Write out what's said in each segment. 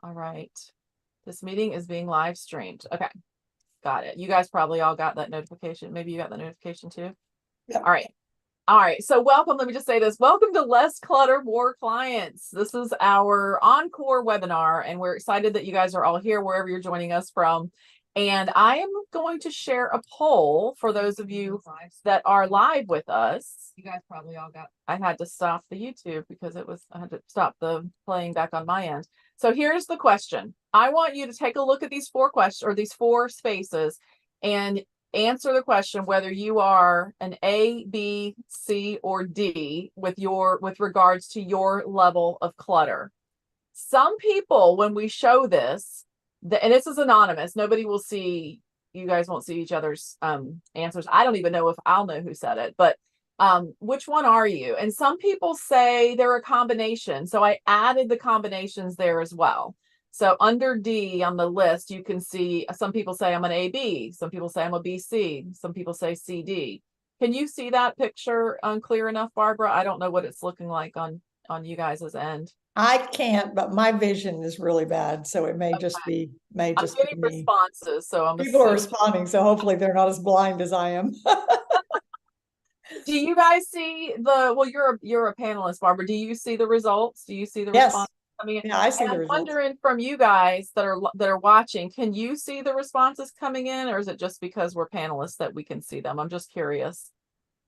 All right. This meeting is being live streamed. Okay. Got it. You guys probably all got that notification. Maybe you got the notification too. Yep. All right. All right. So welcome. Let me just say this. Welcome to Less Clutter, More Clients. This is our encore webinar, and we're excited that you guys are all here wherever you're joining us from. And I am going to share a poll for those of you that are live with us. You guys probably all got, I had to stop the YouTube because I had to stop the playing back on my end. So here's the question. I want you to take a look at these four questions or these four spaces and answer the question whether you are an A, B, C, or D with regards to your level of clutter. Some people, when we show this, and this is anonymous, nobody will see, you guys won't see each other's answers. I don't even know if I'll know who said it, but which one are you? And some people say they're a combination. So I added the combinations there as well. So under D on the list, you can see some people say I'm an AB, some people say I'm a BC, some people say CD. Can you see that picture clear enough, Barbara? I don't know what it's looking like on you guys' end. I can't, but my vision is really bad, so it may just be I'm getting me. responses, so I'm People are responding, so hopefully they're not as blind as I am. Do you guys see well, you're a panelist, Barbara. Do you see the results? Do you see the response coming in? Yeah, I see the results. I'm wondering from you guys that are watching, can you see the responses coming in, or is it just because we're panelists that we can see them? I'm just curious.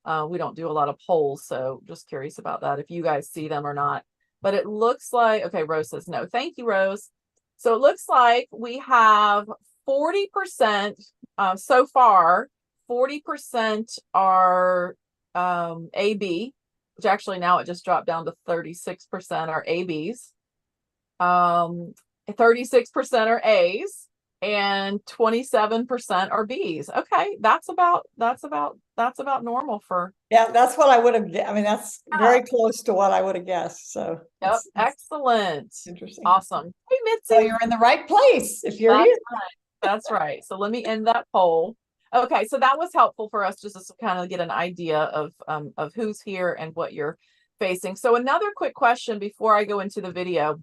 We don't do a lot of polls, so just curious about that, if you guys see them or not. But it looks like, okay, Rose says no. Thank you, Rose. So it looks like we have 40% so far. 40% are AB, which actually now it just dropped down to 36% are ABs. 36% are A's, and 27% are B's. Okay, that's about normal for. Yeah, that's what I would have. I mean, that's very close to what I would have guessed. So yep, excellent, interesting, awesome. Hey, Mitzi, so you're in the right place if you're here. Right. That's right. So let me end that poll. Okay, so that was helpful for us just to kind of get an idea of who's here and what you're facing. So another quick question before I go into the video.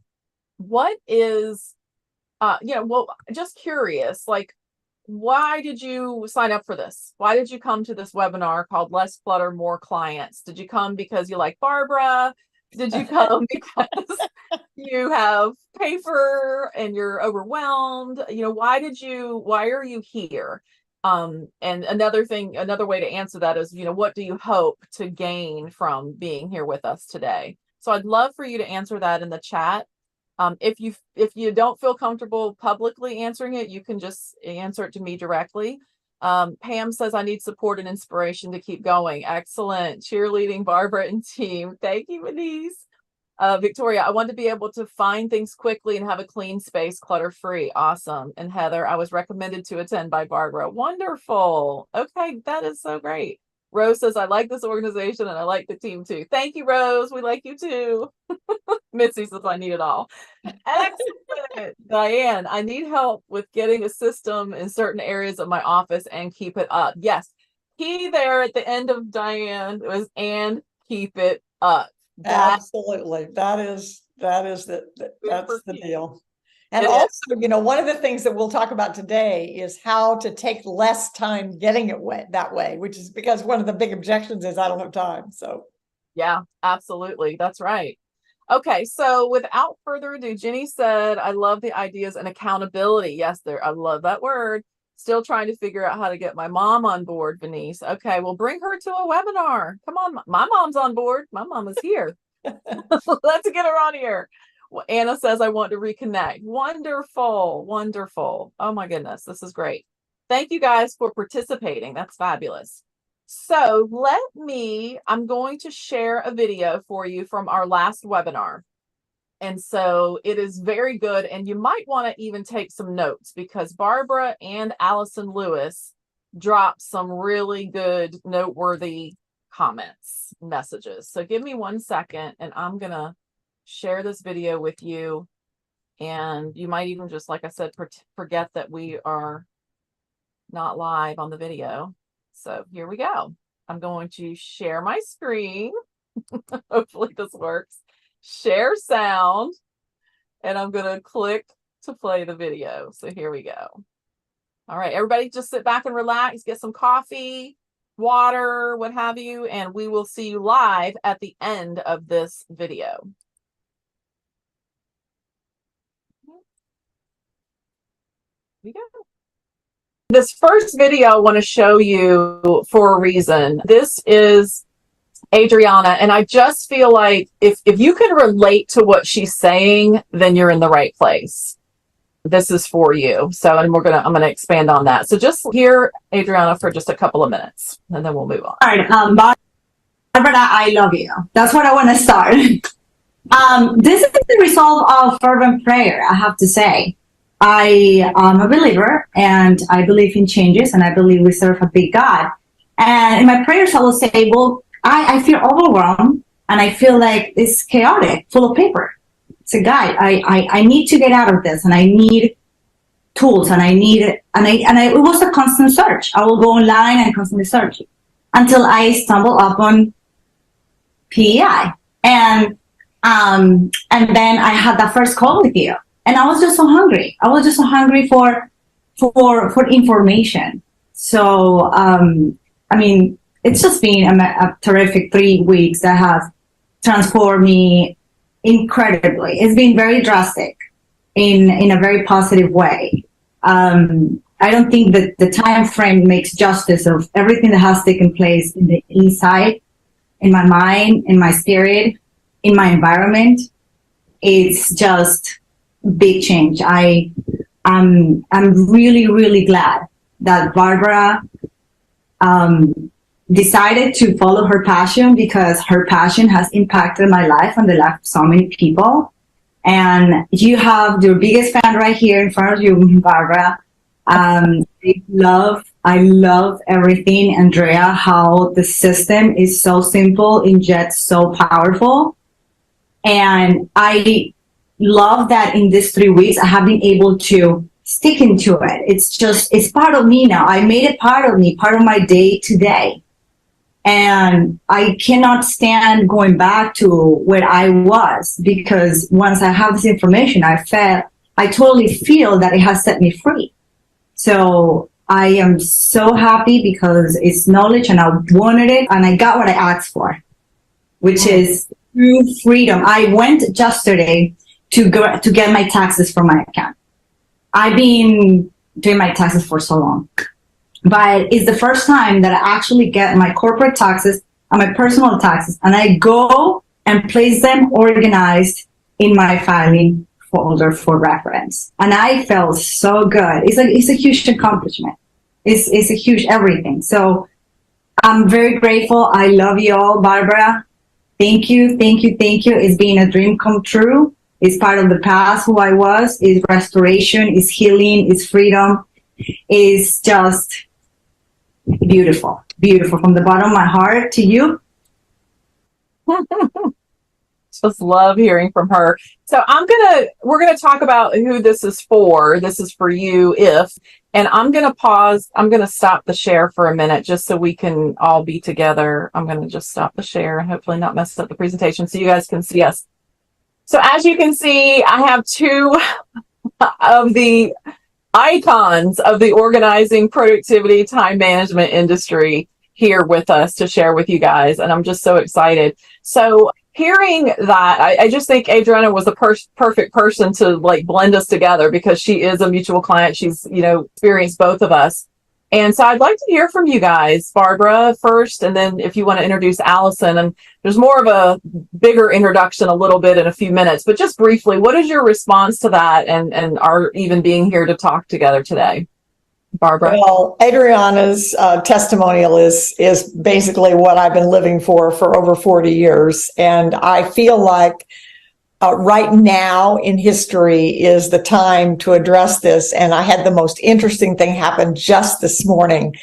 What is, well, just curious, like, why did you sign up for this? Why did you come to this webinar called Less Clutter, More Clients? Did you come because you like Barbara? Did you come because you have paper and you're overwhelmed? Why are you here? And another way to answer that is, what do you hope to gain from being here with us today? So I'd love for you to answer that in the chat. If you don't feel comfortable publicly answering it, you can just answer it to me directly. Pam says, I need support and inspiration to keep going. Excellent. Cheerleading, Barbara and team. Thank you, Denise. Victoria, I want to be able to find things quickly and have a clean space, clutter-free. Awesome. And Heather, I was recommended to attend by Barbara. Wonderful. Okay, that is so great. Rose says, I like this organization and I like the team too. Thank you, Rose. We like you too. Mitzi says, I need it all. Excellent. Diane, I need help with getting a system in certain areas of my office and keep it up. Yes. Key there at the end of Diane was and keep it up. Absolutely. That's the deal. And also, one of the things that we'll talk about today is how to take less time getting it that way, which is because one of the big objections is I don't have time. So yeah, absolutely. That's right. Okay, so without further ado, Jenny said, I love the ideas and accountability. Yes, I love that word. Still trying to figure out how to get my mom on board, Venice. Okay, well, bring her to a webinar. Come on, my mom's on board. My mom is here. Let's get her on here. Well, Anna says, I want to reconnect. Wonderful, wonderful. Oh my goodness, this is great. Thank you guys for participating. That's fabulous. So I'm going to share a video for you from our last webinar. And so it is very good. And you might want to even take some notes because Barbara and Allison Lewis dropped some really good, noteworthy comments, messages. So give me 1 second and I'm going to share this video with you. And you might even just, like I said, forget that we are not live on the video. So here we go. I'm going to share my screen. Hopefully this works. Share sound. And I'm going to click to play the video. So here we go. All right, everybody just sit back and relax, get some coffee, water, what have you, and we will see you live at the end of this video. Here we go. This first video I want to show you for a reason. This is Adriana, and I just feel like if you can relate to what she's saying, then you're in the right place. This is for you. So, and I'm gonna expand on that. So just hear Adriana for just a couple of minutes, and then we'll move on. All right, Barbara, I love you. That's what I want to start. This is the result of fervent prayer, I have to say. I am a believer, and I believe in changes, and I believe we serve a big God. And in my prayers, I will say, well, I feel overwhelmed, and I feel like it's chaotic, full of paper. So, God, I need to get out of this, and I need tools, and it was a constant search. I will go online and constantly search until I stumble upon PEI, and then I had that first call with you, and I was just so hungry. I was just so hungry for information. So, I mean, it's just been a terrific 3 weeks that have transformed me incredibly. It's been very drastic in a very positive way. I don't think that the time frame makes justice of everything that has taken place in the inside, in my mind, in my spirit, in my environment. It's just big change. I'm really, really glad that Barbara decided to follow her passion, because her passion has impacted my life and the life of so many people. And you have your biggest fan right here in front of you, Barbara. I love everything, Andrea, how the system is so simple and yet so powerful. And I love that in these 3 weeks, I have been able to stick into it. It's part of me now. I made it part of me, part of my day to day. And I cannot stand going back to where I was, because once I have this information, I totally feel that it has set me free. So I am so happy because it's knowledge, and I wanted it, and I got what I asked for, which is true freedom. I went yesterday to get my taxes from my account. I've been doing my taxes for so long, but it's the first time that I actually get my corporate taxes and my personal taxes, and I go and place them organized in my filing folder for reference. And I felt so good. It's a huge accomplishment. It's a huge everything. So I'm very grateful. I love you all, Barbara. Thank you. It's been a dream come true. It's part of the past, who I was. It's restoration, it's healing, it's freedom. It's just beautiful from the bottom of my heart to you. Just love hearing from her. So we're gonna talk about who this is for. This is for you, and I'm gonna pause. I'm gonna stop the share for a minute just so we can all be together. I'm gonna just stop the share and hopefully not mess up the presentation so you guys can see us. So as you can see, I have two of the icons of the organizing, productivity, time management industry here with us to share with you guys. And I'm just so excited. So hearing that, I just think Adriana was the perfect person to like blend us together, because she is a mutual client. She's, experienced both of us. And so I'd like to hear from you guys, Barbara first, and then if you want to introduce Allison. And there's more of a bigger introduction a little bit in a few minutes, but just briefly, what is your response to that and our even being here to talk together today? Barbara? Well, Adriana's testimonial is basically what I've been living for over 40 years. And I feel like right now in history is the time to address this. And I had the most interesting thing happen just this morning.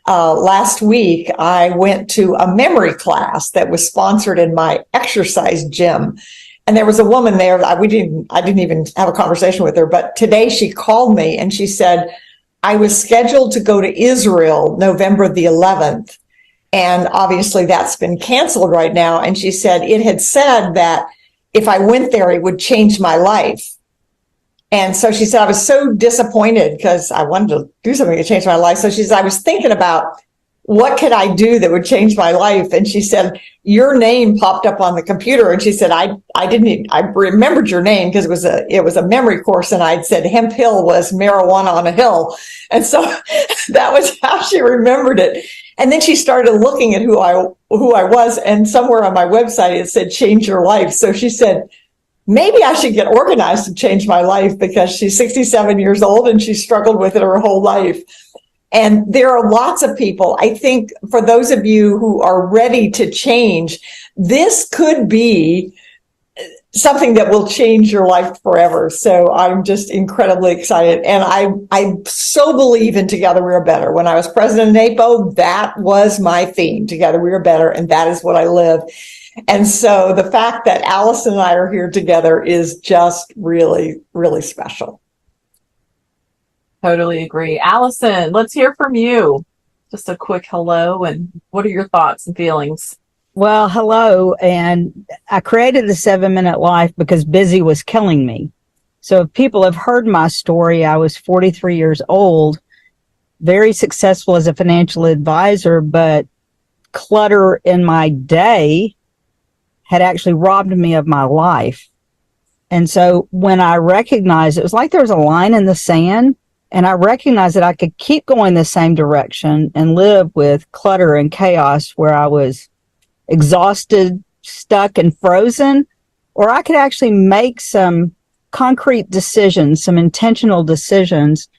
Last week, I went to a memory class that was sponsored in my exercise gym. And there was a woman there. I didn't even have a conversation with her, but today she called me and she said, I was scheduled to go to Israel November the 11th. And obviously that's been canceled right now. And she said it had said that if I went there, it would change my life. And so she said, I was so disappointed because I wanted to do something to change my life. So she said, I was thinking about what could I do that would change my life? And she said, your name popped up on the computer. And she said, I remembered your name because it was a memory course. And I'd said Hemp Hill was marijuana on a hill. And so that was how she remembered it. And then she started looking at who I was. And somewhere on my website, it said, change your life. So she said, maybe I should get organized to change my life, because she's 67 years old and she struggled with it her whole life. And there are lots of people, I think, for those of you who are ready to change, this could be something that will change your life forever. So I'm just incredibly excited. And I so believe in Together We Are Better. When I was president of NAPO, that was my theme, Together We Are Better. And that is what I live. And so the fact that Allison and I are here together is just really, really special. Totally agree. Allison, let's hear from you. Just a quick hello, and what are your thoughts and feelings? Well, hello. And I created the 7-Minute Life because busy was killing me. So if people have heard my story, I was 43 years old, very successful as a financial advisor, but clutter in my day had actually robbed me of my life. And so when I recognized, it was like there was a line in the sand, and I recognized that I could keep going the same direction and live with clutter and chaos where I was exhausted, stuck, and frozen, or I could actually make some concrete decisions, some intentional decisions,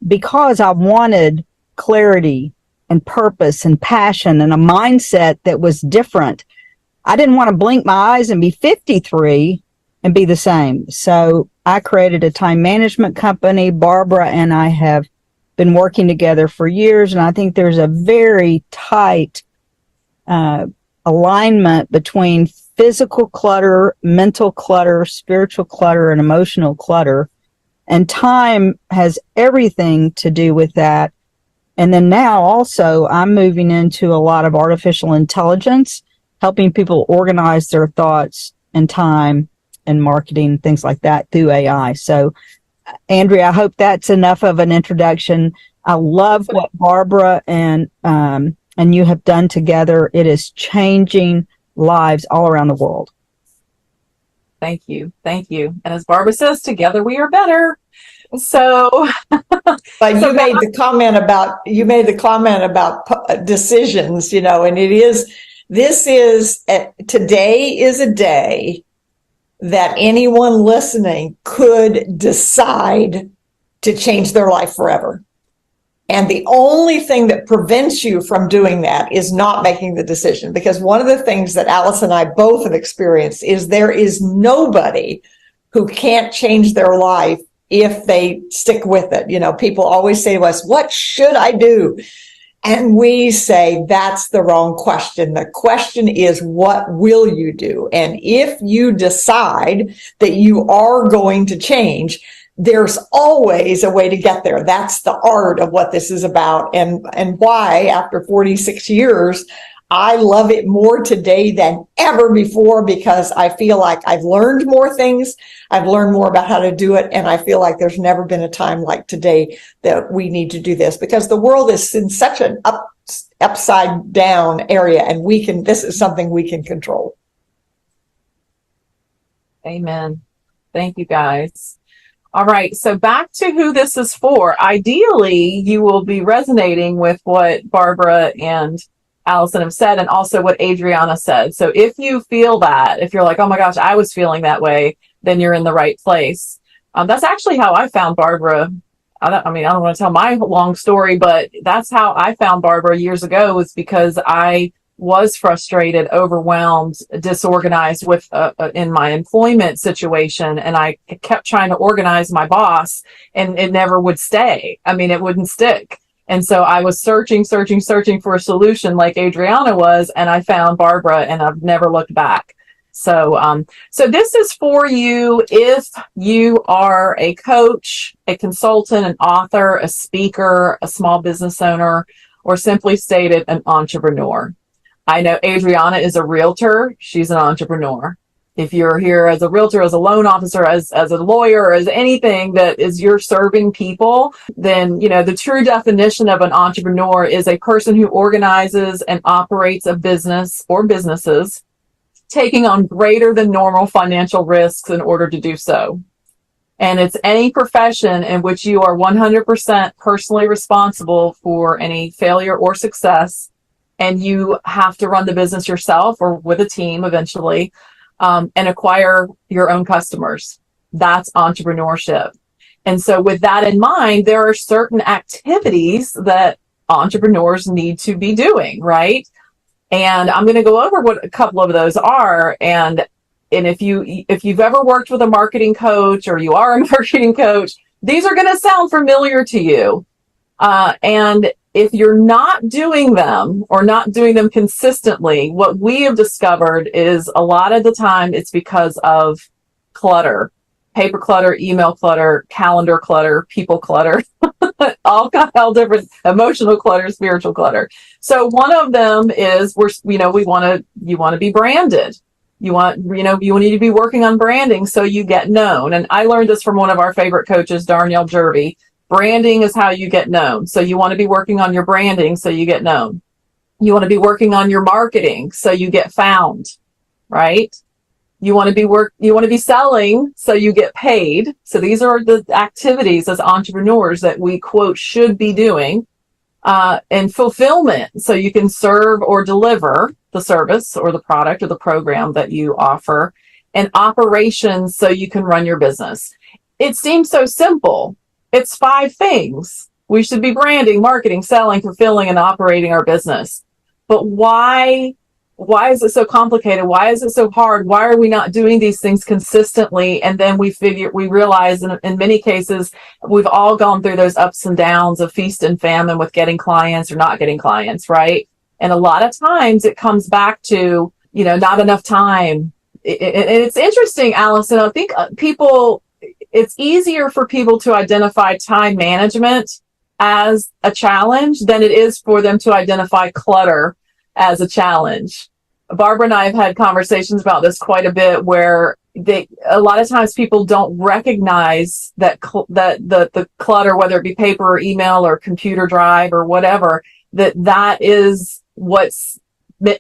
because I wanted clarity and purpose and passion and a mindset that was different. I didn't want to blink my eyes and be 53 and be the same. So I created a time management company. Barbara and I have been working together for years, and I think there's a very tight alignment between physical clutter, mental clutter, spiritual clutter, and emotional clutter. And time has everything to do with that. And then now also I'm moving into a lot of artificial intelligence, helping people organize their thoughts and time and marketing, things like that through AI. So, Andrea, I hope that's enough of an introduction. I love what Barbara and you have done together. It is changing lives all around the world. Thank you. Thank you. And as Barbara says, together we are better. So, but you made the comment about decisions, and today is a day that anyone listening could decide to change their life forever. And the only thing that prevents you from doing that is not making the decision. Because one of the things that Alice and I both have experienced is there is nobody who can't change their life if they stick with it. People always say to us, what should I do? And we say, that's the wrong question. The question is, what will you do? And if you decide that you are going to change, there's always a way to get there. That's the art of what this is about, and why, after 46 years, I love it more today than ever before, because I feel like I've learned more things. I've learned more about how to do it. And I feel like there's never been a time like today that we need to do this, because the world is in such an upside down area, and this is something we can control. Amen. Thank you, guys. All right. So back to who this is for. Ideally, you will be resonating with what Barbara and Allison have said, and also what Adriana said. So if you feel that, if you're like, oh my gosh, I was feeling that way, then you're in the right place. That's actually how I found Barbara. I don't want to tell my long story, but that's how I found Barbara years ago, was because I was frustrated, overwhelmed, disorganized in my employment situation. And I kept trying to organize my boss, and it never would stay. It wouldn't stick. And so I was searching for a solution like Adriana was, and I found Barbara, and I've never looked back. So this is for you if you are a coach, a consultant, an author, a speaker, a small business owner, or simply stated, an entrepreneur. I know Adriana is a realtor. She's an entrepreneur. If you're here as a realtor, as a loan officer, as a lawyer, as anything that is you're serving people, then, the true definition of an entrepreneur is a person who organizes and operates a business or businesses, taking on greater than normal financial risks in order to do so. And it's any profession in which you are 100% personally responsible for any failure or success, and you have to run the business yourself or with a team eventually, and acquire your own customers. That's entrepreneurship. And so with that in mind, there are certain activities that entrepreneurs need to be doing, right? And I'm going to go over what a couple of those are. And if you've ever worked with a marketing coach or you are a marketing coach, these are going to sound familiar to you. And if you're not doing them or not doing them consistently, what we have discovered is a lot of the time it's because of clutter, paper clutter, email clutter, calendar clutter, people clutter, all different emotional clutter, spiritual clutter. So one of them is you want to be branded. You need to be working on branding so you get known. And I learned this from one of our favorite coaches, Darnell Jervey. Branding is how you get known. So you want to be working on your branding so you get known. You want to be working on your marketing so you get found, right? You want to be selling so you get paid. So these are the activities as entrepreneurs that we quote should be doing. And fulfillment, so you can serve or deliver the service or the product or the program that you offer. And operations, so you can run your business. It seems so simple. It's 5 things. We should be branding, marketing, selling, fulfilling, and operating our business. But why is it so complicated? Why is it so hard? Why are we not doing these things consistently? And then we realize in many cases, we've all gone through those ups and downs of feast and famine with getting clients or not getting clients, right? And a lot of times it comes back to, not enough time. It's interesting, Allison. I think it's easier for people to identify time management as a challenge than it is for them to identify clutter as a challenge. Barbara and I have had conversations about this quite a bit, where a lot of times people don't recognize that the clutter, whether it be paper or email or computer drive or whatever, that is what's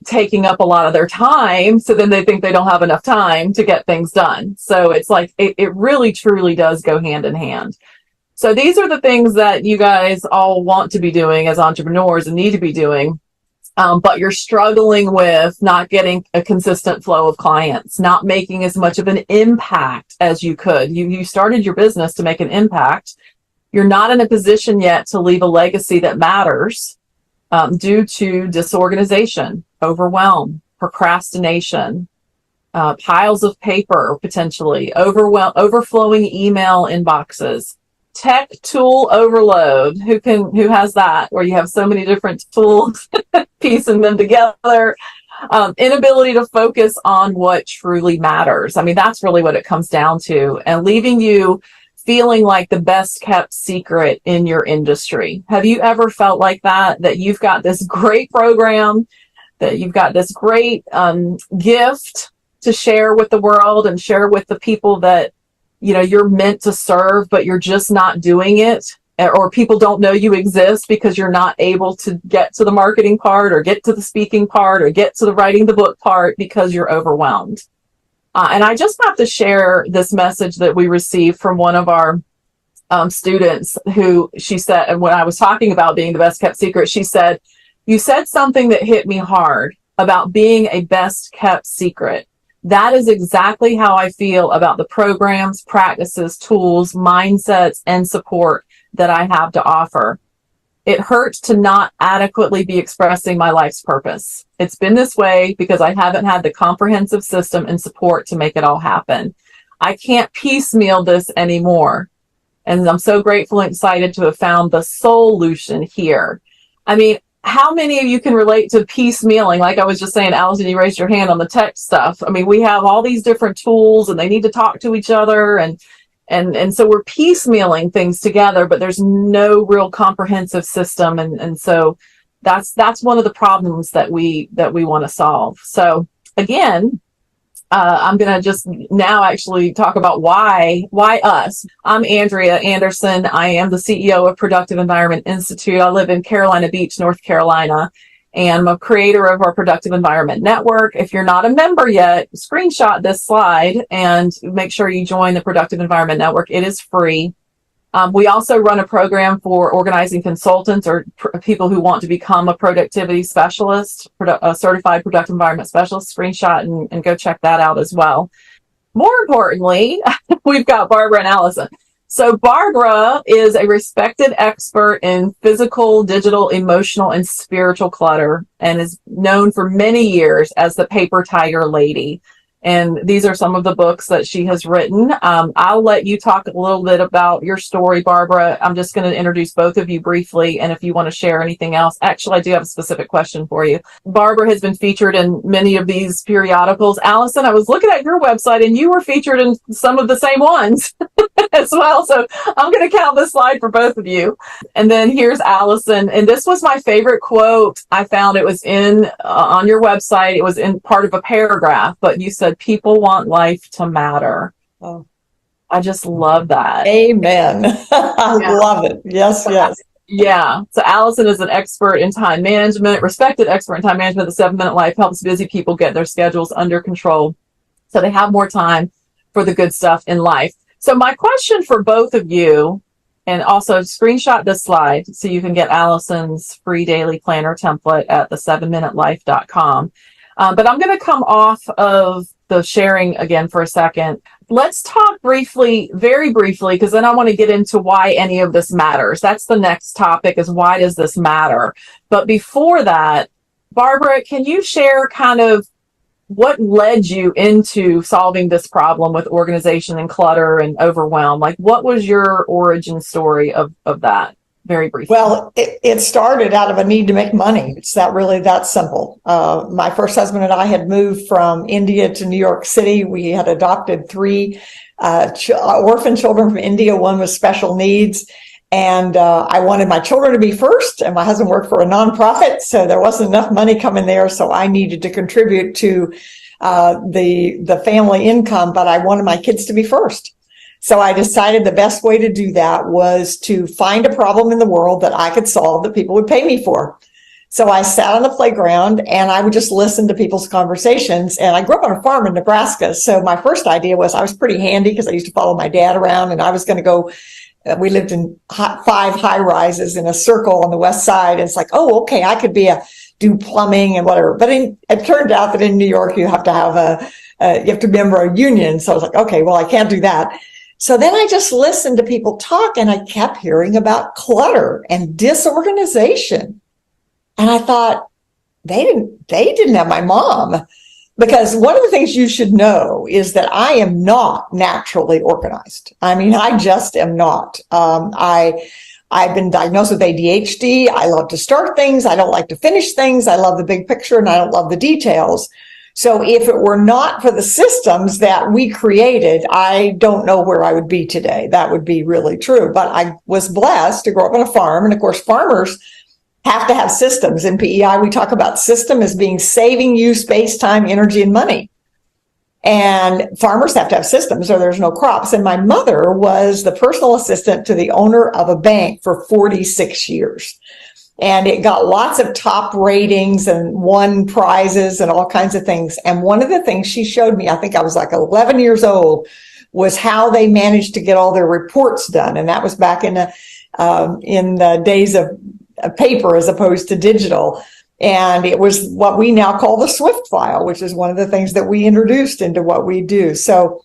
taking up a lot of their time. So then they think they don't have enough time to get things done. So it's like, it really truly does go hand in hand. So these are the things that you guys all want to be doing as entrepreneurs and need to be doing. But you're struggling with not getting a consistent flow of clients, not making as much of an impact as you could. You started your business to make an impact. You're not in a position yet to leave a legacy that matters, due to disorganization, overwhelm, procrastination, piles of paper, potentially overflowing email inboxes, tech tool overload. Who has that, where you have so many different tools, piecing them together, inability to focus on what truly matters. I mean, that's really what it comes down to, and leaving you feeling like the best kept secret in your industry. Have you ever felt like that you've got this great program, that you've got this great gift to share with the world and share with the people that you're meant to serve, but you're just not doing it, or people don't know you exist because you're not able to get to the marketing part or get to the speaking part or get to the writing the book part because you're overwhelmed? And I just have to share this message that we received from one of our students, who she said, and when I was talking about being the best kept secret, she said, "You said something that hit me hard about being a best kept secret. That is exactly how I feel about the programs, practices, tools, mindsets, and support that I have to offer. It hurts to not adequately be expressing my life's purpose. It's been this way because I haven't had the comprehensive system and support to make it all happen. I can't piecemeal this anymore. And I'm so grateful and excited to have found the solution here." I mean, how many of you can relate to piecemealing? Like I was just saying, Allison, you raised your hand on the tech stuff. I mean, we have all these different tools and they need to talk to each other. And so we're piecemealing things together, but there's no real comprehensive system. And so that's one of the problems that we want to solve. So again, I'm going to just now actually talk about why us. I'm Andrea Anderson. I am the CEO of Productive Environment Institute. I live in Carolina Beach, North Carolina, and I'm a creator of our Productive Environment Network. If you're not a member yet, screenshot this slide and make sure you join the Productive Environment Network. It is free. We also run a program for organizing consultants or people who want to become a productivity specialist, a certified productive environment specialist. Screenshot and go check that out as well. More importantly, we've got Barbara and Allison. So Barbara is a respected expert in physical, digital, emotional, and spiritual clutter, and is known for many years as the Paper Tiger Lady. And these are some of the books that she has written. I'll let you talk a little bit about your story, Barbara. I'm just going to introduce both of you briefly. And if you want to share anything else, actually, I do have a specific question for you. Barbara has been featured in many of these periodicals. Allison, I was looking at your website and you were featured in some of the same ones as well. So I'm going to count this slide for both of you. And then here's Allison. And this was my favorite quote I found. It was in on your website. It was in part of a paragraph, but you said, people want life to matter. Oh, I just love that. Amen. I love it. Yes, yes. Yeah. So Allison is an expert in time management, respected expert in time management. The 7-Minute Life helps busy people get their schedules under control so they have more time for the good stuff in life. So my question for both of you, and also screenshot this slide so you can get Allison's free daily planner template at the7minutelife.com. But I'm going to come off of the sharing again for a second. Let's talk briefly, very briefly, because then I want to get into why any of this matters. That's the next topic, is why does this matter? But before that, Barbara, can you share kind of what led you into solving this problem with organization and clutter and overwhelm? Like, what was your origin story of that? Very briefly. Well, it started out of a need to make money. It's that simple. My first husband and I had moved from India to New York City. We had adopted 3 orphan children from India, one with special needs. And I wanted my children to be first, and my husband worked for a nonprofit, so there wasn't enough money coming there. So I needed to contribute to the family income, but I wanted my kids to be first. So I decided the best way to do that was to find a problem in the world that I could solve that people would pay me for. So I sat on the playground and I would just listen to people's conversations. And I grew up on a farm in Nebraska. So my first idea was I was pretty handy because I used to follow my dad around, and I was going to go. We lived in 5 high rises in a circle on the west side. And it's like, oh, okay, I could do plumbing and whatever. But it turned out that in New York, you have to have you have to be a member of a union. So I was like, okay, well, I can't do that. So then I just listened to people talk, and I kept hearing about clutter and disorganization. And I thought, they didn't have my mom. Because one of the things you should know is that I am not naturally organized. I mean, I just am not. I've been diagnosed with ADHD. I love to start things. I don't like to finish things. I love the big picture, and I don't love the details. So if it were not for the systems that we created, I don't know where I would be today. That would be really true. But I was blessed to grow up on a farm. And of course, farmers have to have systems. In PEI, we talk about system as being saving you space, time, energy, and money. And farmers have to have systems or there's no crops. And my mother was the personal assistant to the owner of a bank for 46 years. And it got lots of top ratings and won prizes and all kinds of things. And one of the things she showed me, I think I was like 11 years old, was how they managed to get all their reports done. And that was back in the days of paper as opposed to digital. And it was what we now call the Swift file, which is one of the things that we introduced into what we do. So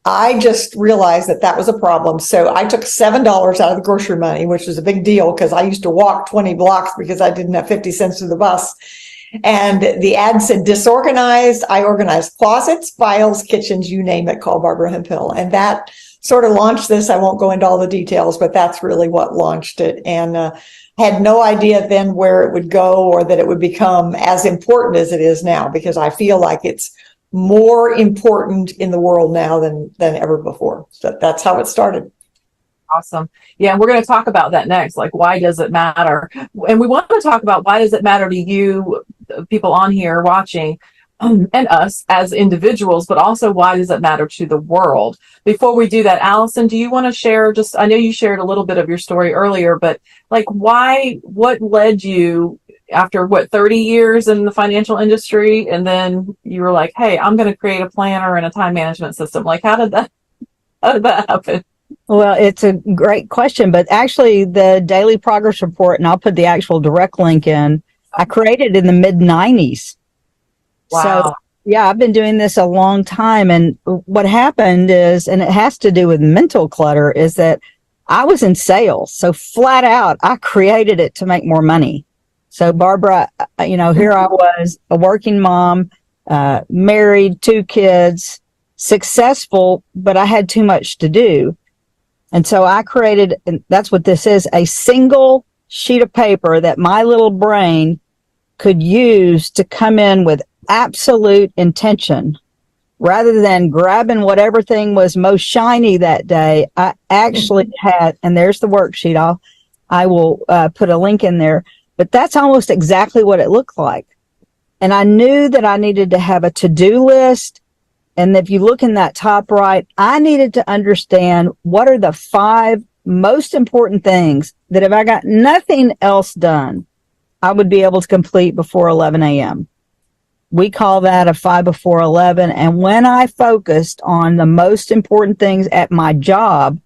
I just realized that was a problem. So I took $7 out of the grocery money, which was a big deal because I used to walk 20 blocks because I didn't have 50 cents to the bus. And the ad said disorganized. I organized closets, files, kitchens, you name it, call Barbara Hemphill. And that sort of launched this. I won't go into all the details, but that's really what launched it. And had no idea then where it would go or that it would become as important as it is now, because I feel like it's more important in the world now than ever before. So that's how it started. Awesome. Yeah, and we're going to talk about that next. Like, why does it matter? And we want to talk about why does it matter to you, people on here watching? and us as individuals, but also why does it matter to the world? Before we do that, Allison, do you want to share just, I know you shared a little bit of your story earlier, but like what led you after 30 years in the financial industry? And then you were like, hey, I'm going to create a planner and a time management system. Like, how did that happen? Well, it's a great question, but actually the daily progress report, and I'll put the actual direct link in, I created in the mid 90s. Wow. So, yeah, I've been doing this a long time. And what happened is, and it has to do with mental clutter, is that I was in sales. So flat out, I created it to make more money. So Barbara, here I was, a working mom, married, 2 kids, successful, but I had too much to do. And so I created, and that's what this is, a single sheet of paper that my little brain could use to come in with absolute intention. Rather than grabbing whatever thing was most shiny that day, I actually had, and there's the worksheet. I will put a link in there, but that's almost exactly what it looked like. And I knew that I needed to have a to-do list. And if you look in that top right, I needed to understand what are the 5 most important things that if I got nothing else done, I would be able to complete before 11 a.m. We call that a 5 before 11. And when I focused on the most important things at my job,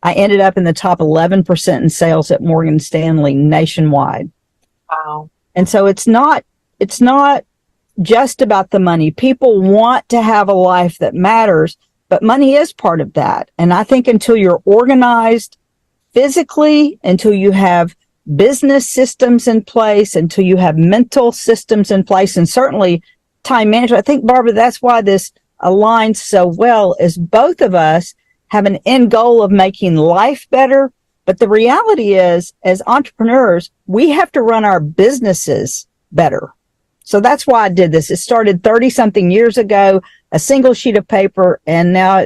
I ended up in the top 11% in sales at Morgan Stanley nationwide. Wow. And so it's not just about the money. People want to have a life that matters, but money is part of that. And I think until you're organized physically, until you have business systems in place, until you have mental systems in place, and certainly time management. I think, Barbara, that's why this aligns so well, is both of us have an end goal of making life better. But the reality is, as entrepreneurs, we have to run our businesses better. So that's why I did this. It started 30 something years ago, a single sheet of paper, and now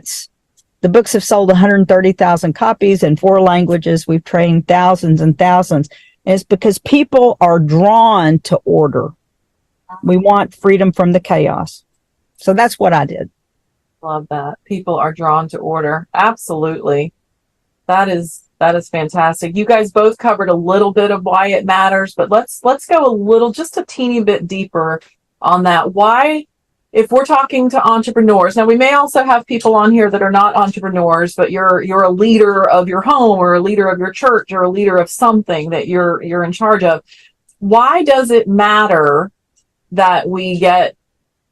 the books have sold 130,000 copies in 4 languages. We've trained thousands and thousands. And it's because people are drawn to order. We want freedom from the chaos. So that's what I did. Love that. People are drawn to order. Absolutely. That is fantastic. You guys both covered a little bit of why it matters, but let's go just a teeny bit deeper on that. Why, if we're talking to entrepreneurs, now we may also have people on here that are not entrepreneurs, but you're a leader of your home or a leader of your church or a leader of something that you're in charge of. Why does it matter that we get,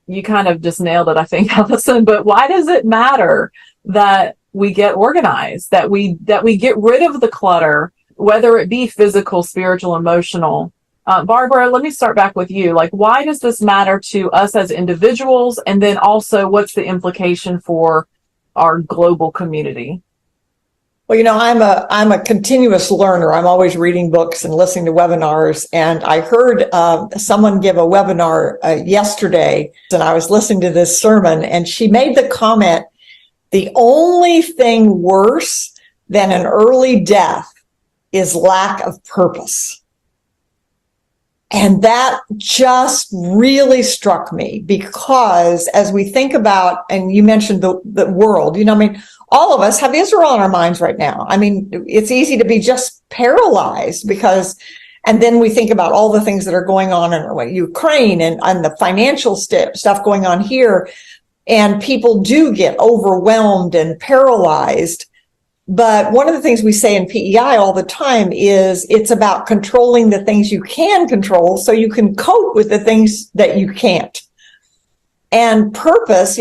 you kind of just nailed it, I think, Allison, but why does it matter that we get organized, that we get rid of the clutter, whether it be physical, spiritual, emotional? Barbara, let me start back with you. Like, why does this matter to us as individuals? And then also, what's the implication for our global community? Well, I'm a continuous learner. I'm always reading books and listening to webinars. And I heard someone give a webinar yesterday, and I was listening to this sermon, and she made the comment, the only thing worse than an early death is lack of purpose. And that just really struck me, because as we think about, and you mentioned the world, all of us have Israel on our minds right now. It's easy to be just paralyzed and then we think about all the things that are going on in Ukraine and the financial stuff going on here. And people do get overwhelmed and paralyzed. But one of the things we say in PEI all the time is it's about controlling the things you can control so you can cope with the things that you can't. And purpose,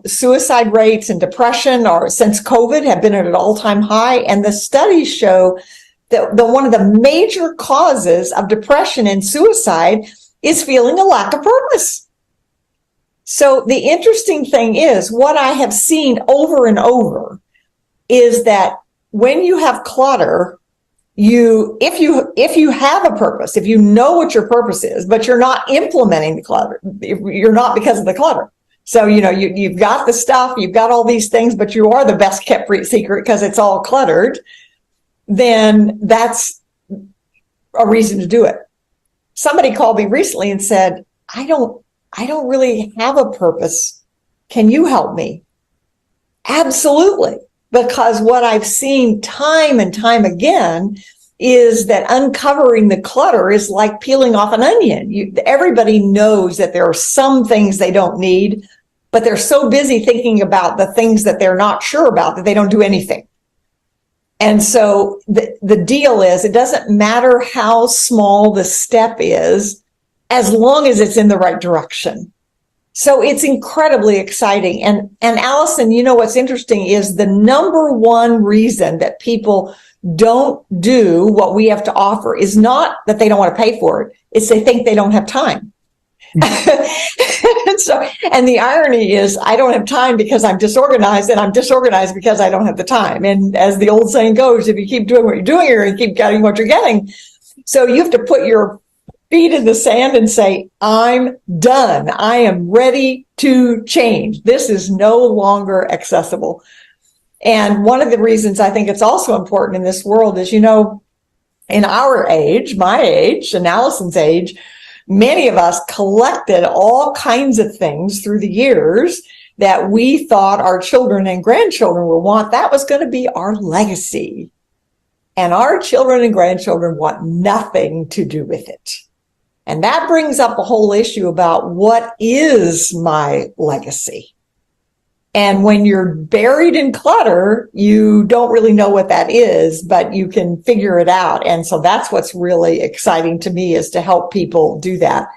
suicide rates and depression since COVID have been at an all-time high. And the studies show that one of the major causes of depression and suicide is feeling a lack of purpose. So the interesting thing is, what I have seen over and over is that when you have clutter, if you have a purpose, if you know what your purpose is, but you're not implementing the clutter, you're not because of the clutter. So, you've got the stuff, you've got all these things, but you are the best kept secret because it's all cluttered, then that's a reason to do it. Somebody called me recently and said, I don't I don't really have a purpose. Can you help me? Absolutely. Because what I've seen time and time again is that uncovering the clutter is like peeling off an onion. Everybody knows that there are some things they don't need, but they're so busy thinking about the things that they're not sure about that they don't do anything. And so the deal is, it doesn't matter how small the step is, as long as it's in the right direction. So it's incredibly exciting. And Allison, you know, what's interesting is the number one reason that people don't do what we have to offer is not that they don't want to pay for it. It's they think they don't have time. And the irony is, I don't have time because I'm disorganized, and I'm disorganized because I don't have the time. And as the old saying goes, if you keep doing what you're doing, you're going to keep getting what you're getting. So you have to put your feet in the sand and say, I'm done. I am ready to change. This is no longer accessible. And one of the reasons I think it's also important in this world is, you know, in our age, my age, and Allison's age, many of us collected all kinds of things through the years that we thought our children and grandchildren would want. That was going to be our legacy. And our children and grandchildren want nothing to do with it. And that brings up a whole issue about what is my legacy. And when you're buried in clutter, you don't really know what that is, but you can figure it out. And so that's what's really exciting to me, is to help people do that.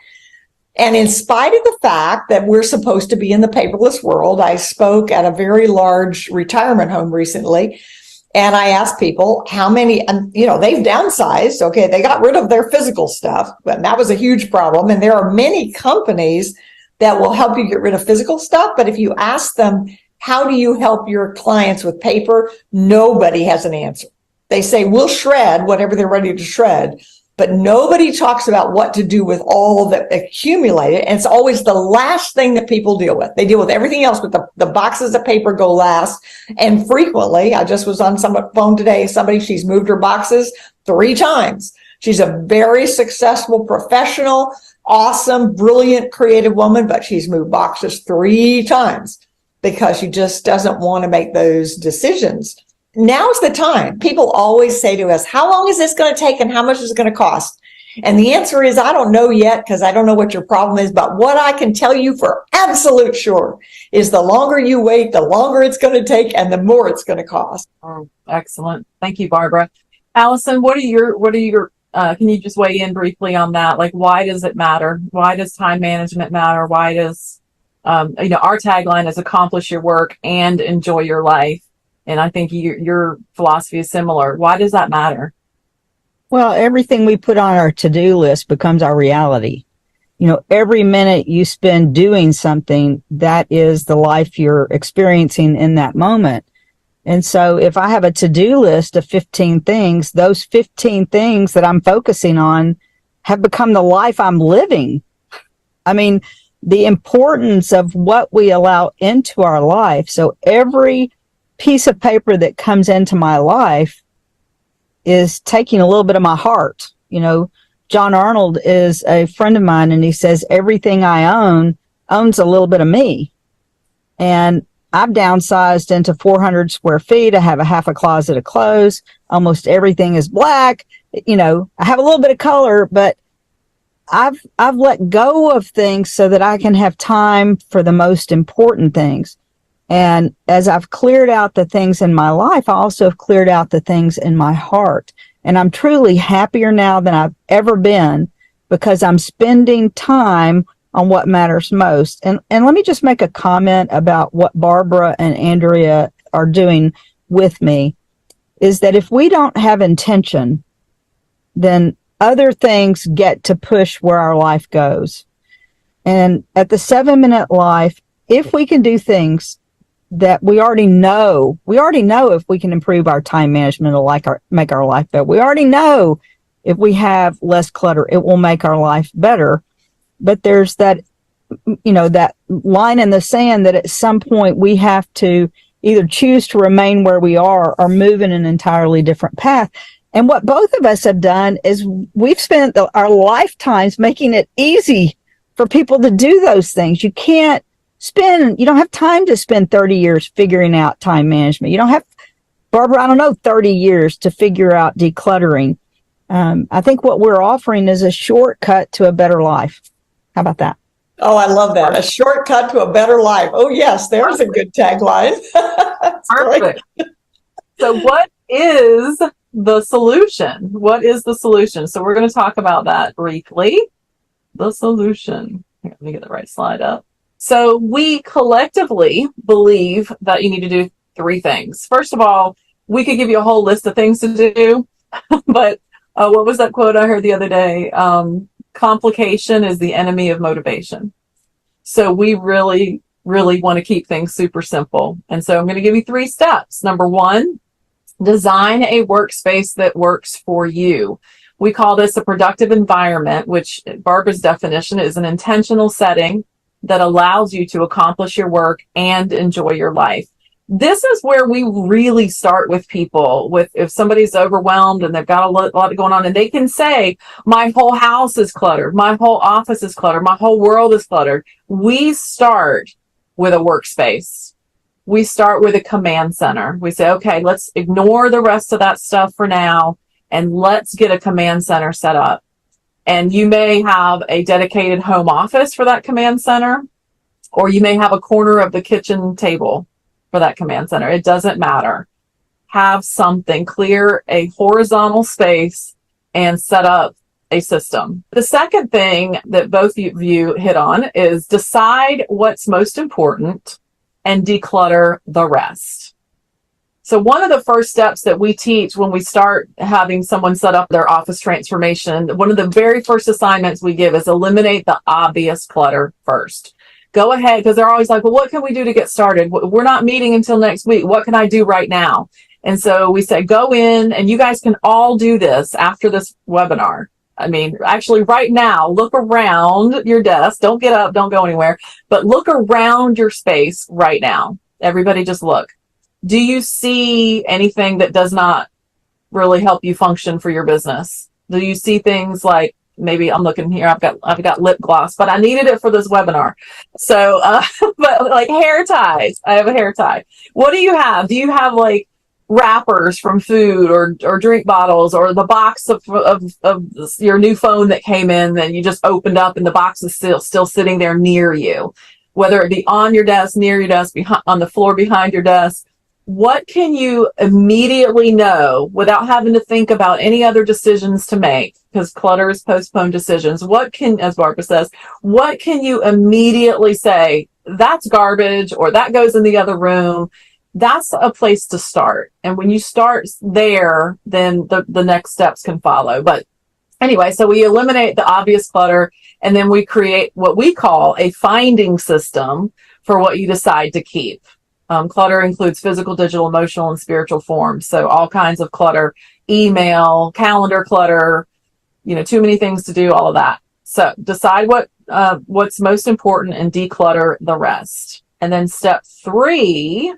And in spite of the fact that we're supposed to be in the paperless world, I spoke at a very large retirement home recently, and I asked people how many, you know, they've downsized. Okay, they got rid of their physical stuff, but that was a huge problem. And there are many companies that will help you get rid of physical stuff. But if you ask them, how do you help your clients with paper? Nobody has an answer. They say, we'll shred whatever they're ready to shred, but nobody talks about what to do with all that accumulated. And it's always the last thing that people deal with. They deal with everything else, but the boxes of paper go last. And frequently, I just was on some phone today, she's moved her boxes 3 times. She's a very successful professional, awesome, brilliant, creative woman, but she's moved boxes 3 times because she just doesn't want to make those decisions. Now's the time. People always say to us, how long is this going to take and how much is it going to cost? And the answer is, I don't know yet, because I don't know what your problem is. But what I can tell you for absolute sure is the longer you wait, the longer it's going to take and the more it's going to cost. Oh, excellent. Thank you, Barbara. Allison, what are your can you just weigh in briefly on that? Like, why does it matter? Why does time management matter? Why does, our tagline is accomplish your work and enjoy your life. And I think your philosophy is similar. Why does that matter? Well, everything we put on our to-do list becomes our reality. You know, every minute you spend doing something, that is the life you're experiencing in that moment. And so if I have a to-do list of 15 things, those 15 things that I'm focusing on have become the life I'm living. I mean, the importance of what we allow into our life. So every piece of paper that comes into my life is taking a little bit of my heart. You know, John Arnold is a friend of mine, and he says, everything I own owns a little bit of me. And I've downsized into 400 square feet. I have a half a closet of clothes. Almost everything is black. You know, I have a little bit of color, but I've let go of things so that I can have time for the most important things. And as I've cleared out the things in my life, I also have cleared out the things in my heart. And I'm truly happier now than I've ever been, because I'm spending time on what matters most. And let me just make a comment about what Barbara and Andrea are doing with me, is that if we don't have intention, then other things get to push where our life goes. And at the 7-Minute Life, if we can do things that we already know if we can improve our time management, it'll make our life better. We already know if we have less clutter, it will make our life better. But there's that, that line in the sand that at some point we have to either choose to remain where we are or move in an entirely different path. And what both of us have done is we've spent our lifetimes making it easy for people to do those things. You don't have time to spend 30 years figuring out time management. You don't have, Barbara, I don't know, 30 years to figure out decluttering. I think what we're offering is a shortcut to a better life. How about that? Oh, I love that. A shortcut to a better life. Oh, yes, there's a good tagline. Perfect. So what is the solution? What is the solution? So we're going to talk about that briefly. The solution. Here, let me get the right slide up. So we collectively believe that you need to do 3 things. First of all, we could give you a whole list of things to do, but what was that quote I heard the other day? Complication is the enemy of motivation. So we really, really want to keep things super simple. And so I'm going to give you 3 steps. Number 1, design a workspace that works for you. We call this a productive environment, which Barbara's definition is an intentional setting that allows you to accomplish your work and enjoy your life. This is where we really start with people. With if somebody's overwhelmed and they've got a lot going on, and they can say, my whole house is cluttered, my whole office is cluttered, my whole world is cluttered. We start with a workspace. We start with a command center. We say, okay, let's ignore the rest of that stuff for now, and let's get a command center set up. And you may have a dedicated home office for that command center, or you may have a corner of the kitchen table for that command center. It doesn't matter. Have something, clear a horizontal space and set up a system. The second thing that both of you hit on is decide what's most important and declutter the rest. So one of the first steps that we teach when we start having someone set up their office transformation, one of the very first assignments we give is eliminate the obvious clutter first. Go ahead, because they're always like, well, what can we do to get started? We're not meeting until next week. What can I do right now? And so we say, go in, and you guys can all do this after this webinar. I mean, actually right now, look around your desk. Don't get up, don't go anywhere, but look around your space right now. Everybody just look. Do you see anything that does not really help you function for your business? Do you see things like, maybe I'm looking here, I've got lip gloss, but I needed it for this webinar. So, but like hair ties, I have a hair tie. What do you have? Do you have like wrappers from food or drink bottles, or the box of your new phone that came in that you just opened up and the box is still sitting there near you, whether it be on your desk, near your desk, on the floor behind your desk? What can you immediately know without having to think about any other decisions to make? Because clutter is postponed decisions. What can, as Barbara says, what can you immediately say, that's garbage, or that goes in the other room? That's a place to start. And when you start there, then the next steps can follow. But anyway, so we eliminate the obvious clutter, and then we create what we call a finding system for what you decide to keep. Clutter includes physical, digital, emotional, and spiritual forms. So all kinds of clutter, email, calendar clutter, too many things to do, all of that. So decide what's most important and declutter the rest. And then step 3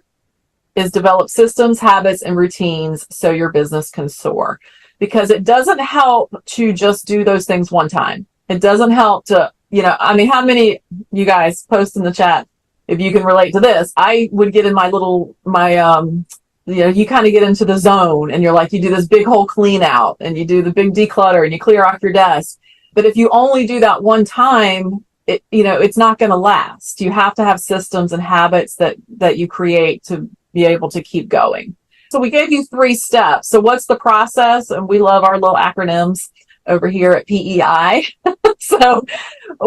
is develop systems, habits, and routines so your business can soar. Because it doesn't help to just do those things one time. It doesn't help to, how many you guys post in the chat, if you can relate to this? I would get in you kind of get into the zone, and you're like, you do this big whole clean out, and you do the big declutter, and you clear off your desk. But if you only do that one time, it's not going to last. You have to have systems and habits that you create to be able to keep going. So we gave you 3 steps. So what's the process? And we love our little acronyms over here at PEI. So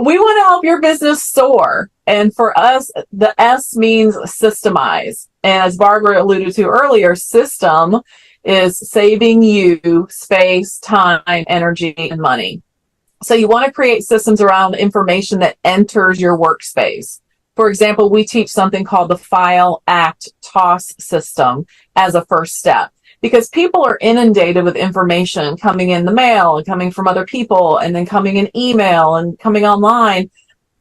we want to help your business soar. And for us, the S means systemize. And as Barbara alluded to earlier, system is saving you space, time, energy, and money. So you want to create systems around information that enters your workspace. For example, we teach something called the File, Act, Toss system as a first step, because people are inundated with information coming in the mail and coming from other people, and then coming in email and coming online.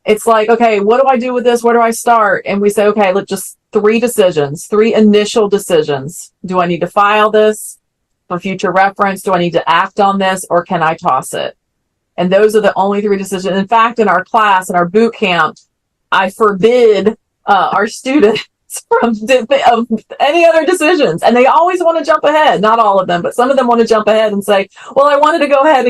It's like, okay, what do I do with this? Where do I start? And we say, okay, let's just 3 decisions, 3 initial decisions. Do I need to file this for future reference? Do I need to act on this, or can I toss it? And those are the only 3 decisions. In fact, in our class, in our boot camp, I forbid our students from any other decisions. And they always want to jump ahead. Not all of them, but some of them want to jump ahead and say, well, I wanted to go ahead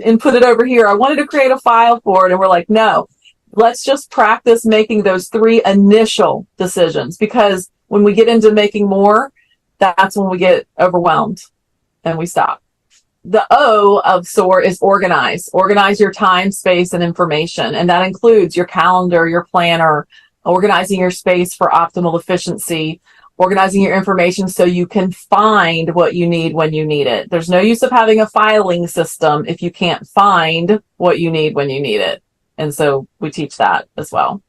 and put it over here. I wanted to create a file for it. And we're like, no, let's just practice making those 3 initial decisions, because when we get into making more, that's when we get overwhelmed and we stop. The O of SOAR is organize. Organize your time, space, and information. And that includes your calendar, your planner, organizing your space for optimal efficiency, organizing your information so you can find what you need when you need it. There's no use of having a filing system if you can't find what you need when you need it. And so we teach that as well.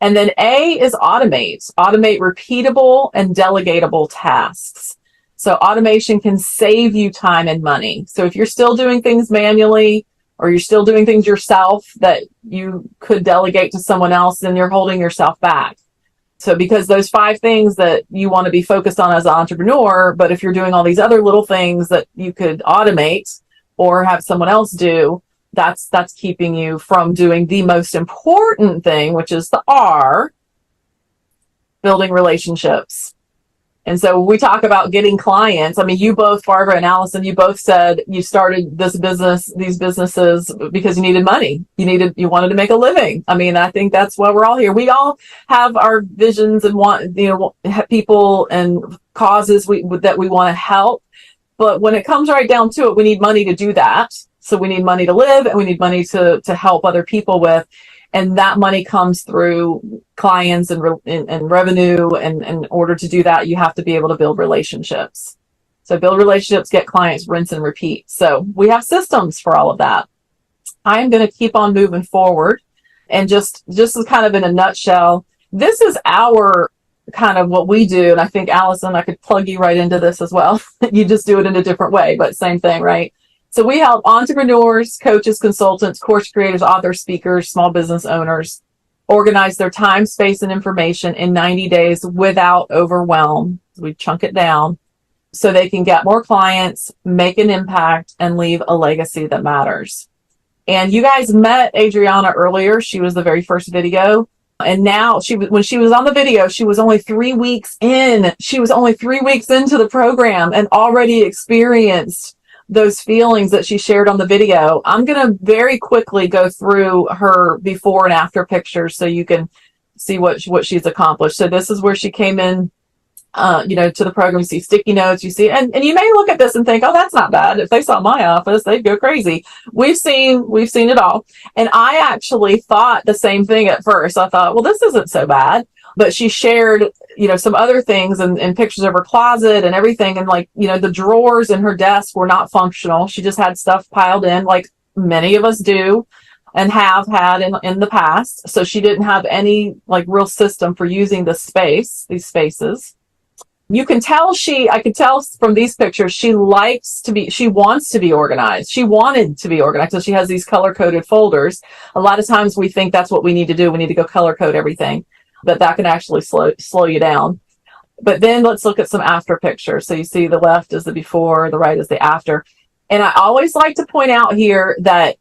And then A is automate. Automate repeatable and delegatable tasks. So automation can save you time and money. So if you're still doing things manually, or you're still doing things yourself that you could delegate to someone else, then you're holding yourself back. So because those 5 things that you want to be focused on as an entrepreneur, but if you're doing all these other little things that you could automate or have someone else do, that's keeping you from doing the most important thing, which is the R, building relationships. And so we talk about getting clients. I mean, you both, Barbara and Allison, you both said you started these businesses because you needed money. You wanted to make a living. I mean, I think that's why we're all here. We all have our visions and want, people and causes that we want to help. But when it comes right down to it, we need money to do that. So we need money to live, and we need money to help other people with. And that money comes through clients and revenue. And in order to do that, you have to be able to build relationships. So build relationships, get clients, rinse and repeat. So we have systems for all of that. I'm going to keep on moving forward. And just as kind of in a nutshell, this is our kind of what we do. And I think, Allison, I could plug you right into this as well. You just do it in a different way, but same thing, right? So we help entrepreneurs, coaches, consultants, course creators, authors, speakers, small business owners organize their time, space, and information in 90 days without overwhelm. We chunk it down so they can get more clients, make an impact, and leave a legacy that matters. And you guys met Adriana earlier. She was the very first video. And now when she was on the video, she was only 3 weeks in. She was only 3 weeks into the program and already experienced those feelings that she shared on the video. I'm going to very quickly go through her before and after pictures so you can see what she's accomplished. So this is where she came in, to the program. You see sticky notes, you see, and you may look at this and think, oh, that's not bad. If they saw my office, they'd go crazy. We've seen it all. And I actually thought the same thing at first. I thought, well, this isn't so bad. But she shared, some other things and pictures of her closet and everything. And the drawers in her desk were not functional. She just had stuff piled in like many of us do and have had in the past. So she didn't have any real system for using these spaces. You can tell I could tell from these pictures, she wants to be organized. She wanted to be organized. So she has these color coded folders. A lot of times we think that's what we need to do. We need to go color code everything. But that can actually slow you down. But then let's look at some after pictures. So you see the left is the before, the right is the after. And I always like to point out here that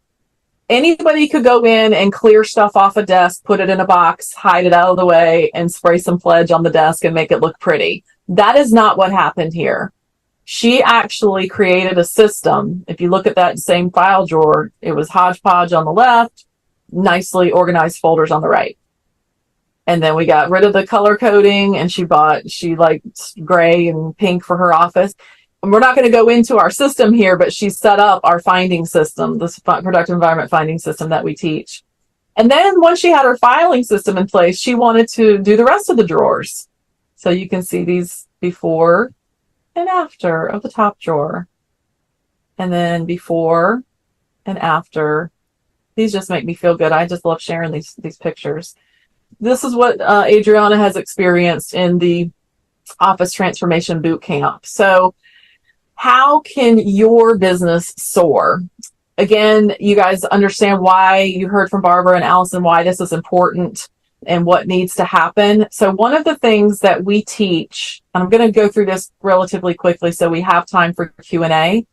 anybody could go in and clear stuff off a desk, put it in a box, hide it out of the way, and spray some pledge on the desk and make it look pretty. That is not what happened here. She actually created a system. If you look at that same file drawer, it was hodgepodge on the left, nicely organized folders on the right. And then we got rid of the color coding, and she liked gray and pink for her office. And we're not going to go into our system here, but she set up our finding system, this productive environment finding system that we teach. And then once she had her filing system in place, she wanted to do the rest of the drawers. So you can see these before and after of the top drawer. And then before and after. These just make me feel good. I just love sharing these pictures. This is what Adriana has experienced in the Office Transformation Bootcamp. So how can your business soar? Again, you guys understand why you heard from Barbara and Allison, why this is important and what needs to happen. So one of the things that we teach, and I'm going to go through this relatively quickly so we have time for Q&A,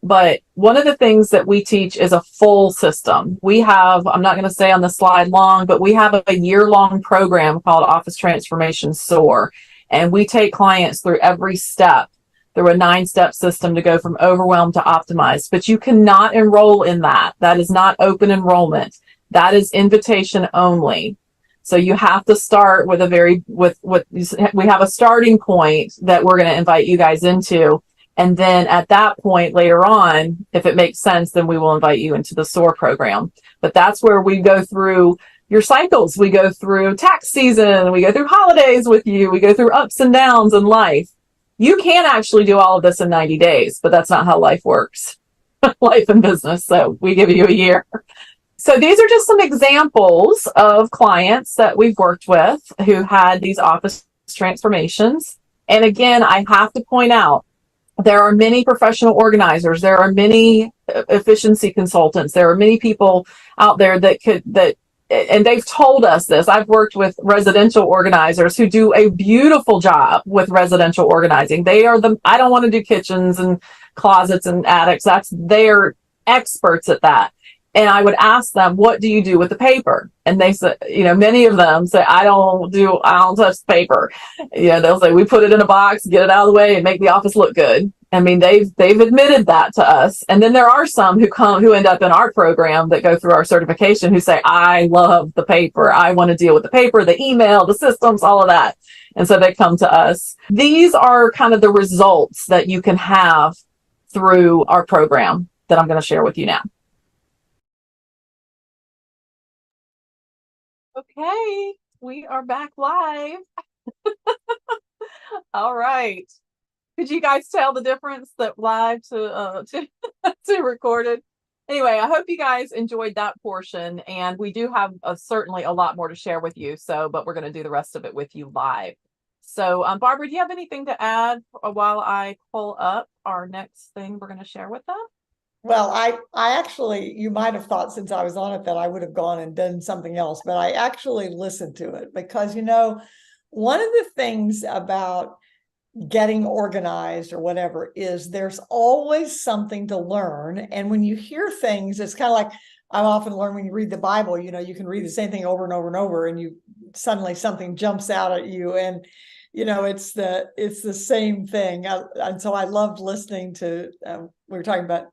But one of the things that we teach is a full system. We have, I'm not going to say on the slide long, but we have a year-long program called Office Transformation SOAR. And we take clients through every step, through a 9-step system to go from overwhelmed to optimized. But you cannot enroll in that. That is not open enrollment. That is invitation only. So you have to start with we have a starting point that we're going to invite you guys into. And then at that point later on, if it makes sense, then we will invite you into the SOAR program. But that's where we go through your cycles. We go through tax season. We go through holidays with you. We go through ups and downs in life. You can actually do all of this in 90 days, but that's not how life works. Life and business. So we give you a year. So these are just some examples of clients that we've worked with who had these office transformations. And again, I have to point out, there are many professional organizers. There are many efficiency consultants. There are many people out there and they've told us this. I've worked with residential organizers who do a beautiful job with residential organizing. I don't want to do kitchens and closets and attics. They're experts at that. And I would ask them, what do you do with the paper? And they said, many of them say, I don't touch the paper. They'll say, we put it in a box, get it out of the way and make the office look good. I mean, they've admitted that to us. And then there are some who end up in our program that go through our certification who say, I love the paper. I want to deal with the paper, the email, the systems, all of that. And so they come to us. These are kind of the results that you can have through our program that I'm going to share with you now. Okay, we are back live. All right. Could you guys tell the difference that live to recorded? Anyway, I hope you guys enjoyed that portion, and we do have certainly a lot more to share with you. But we're going to do the rest of it with you live. So, Barbara, do you have anything to add while I pull up our next thing we're going to share with them? Well, I actually, you might have thought since I was on it that I would have gone and done something else, but I actually listened to it because, one of the things about getting organized or whatever is there's always something to learn. And when you hear things, it's kind of like I often learn when you read the Bible, you can read the same thing over and over and over, and you suddenly something jumps out at you, and it's the same thing. And so I loved listening to we were talking about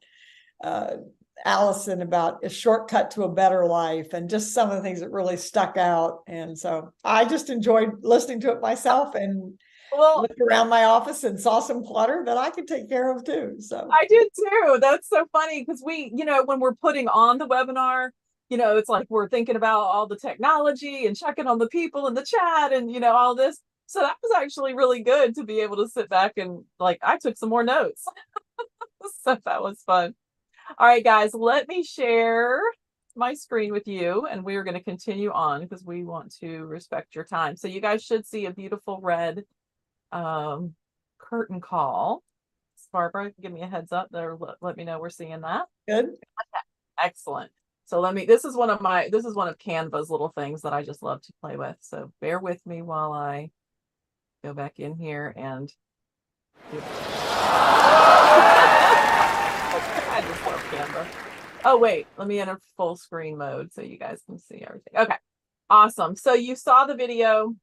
Allison about a shortcut to a better life and just some of the things that really stuck out. And so I just enjoyed listening to it myself and looked around my office and saw some clutter that I could take care of too. So I did too. That's so funny because we, when we're putting on the webinar, it's like we're thinking about all the technology and checking on the people in the chat and, all this. So that was actually really good to be able to sit back and I took some more notes. So that was fun. All right, guys, let me share my screen with you, and we are going to continue on because we want to respect your time. So you guys should see a beautiful red curtain call. Barbara, give me a heads up there. Let me know we're seeing that. Good. Okay. Excellent. So this is one of Canva's little things that I just love to play with. So bear with me while I go back in here and do I just love Canva. Oh, wait, let me enter full screen mode so you guys can see everything. Okay, awesome. So you saw the video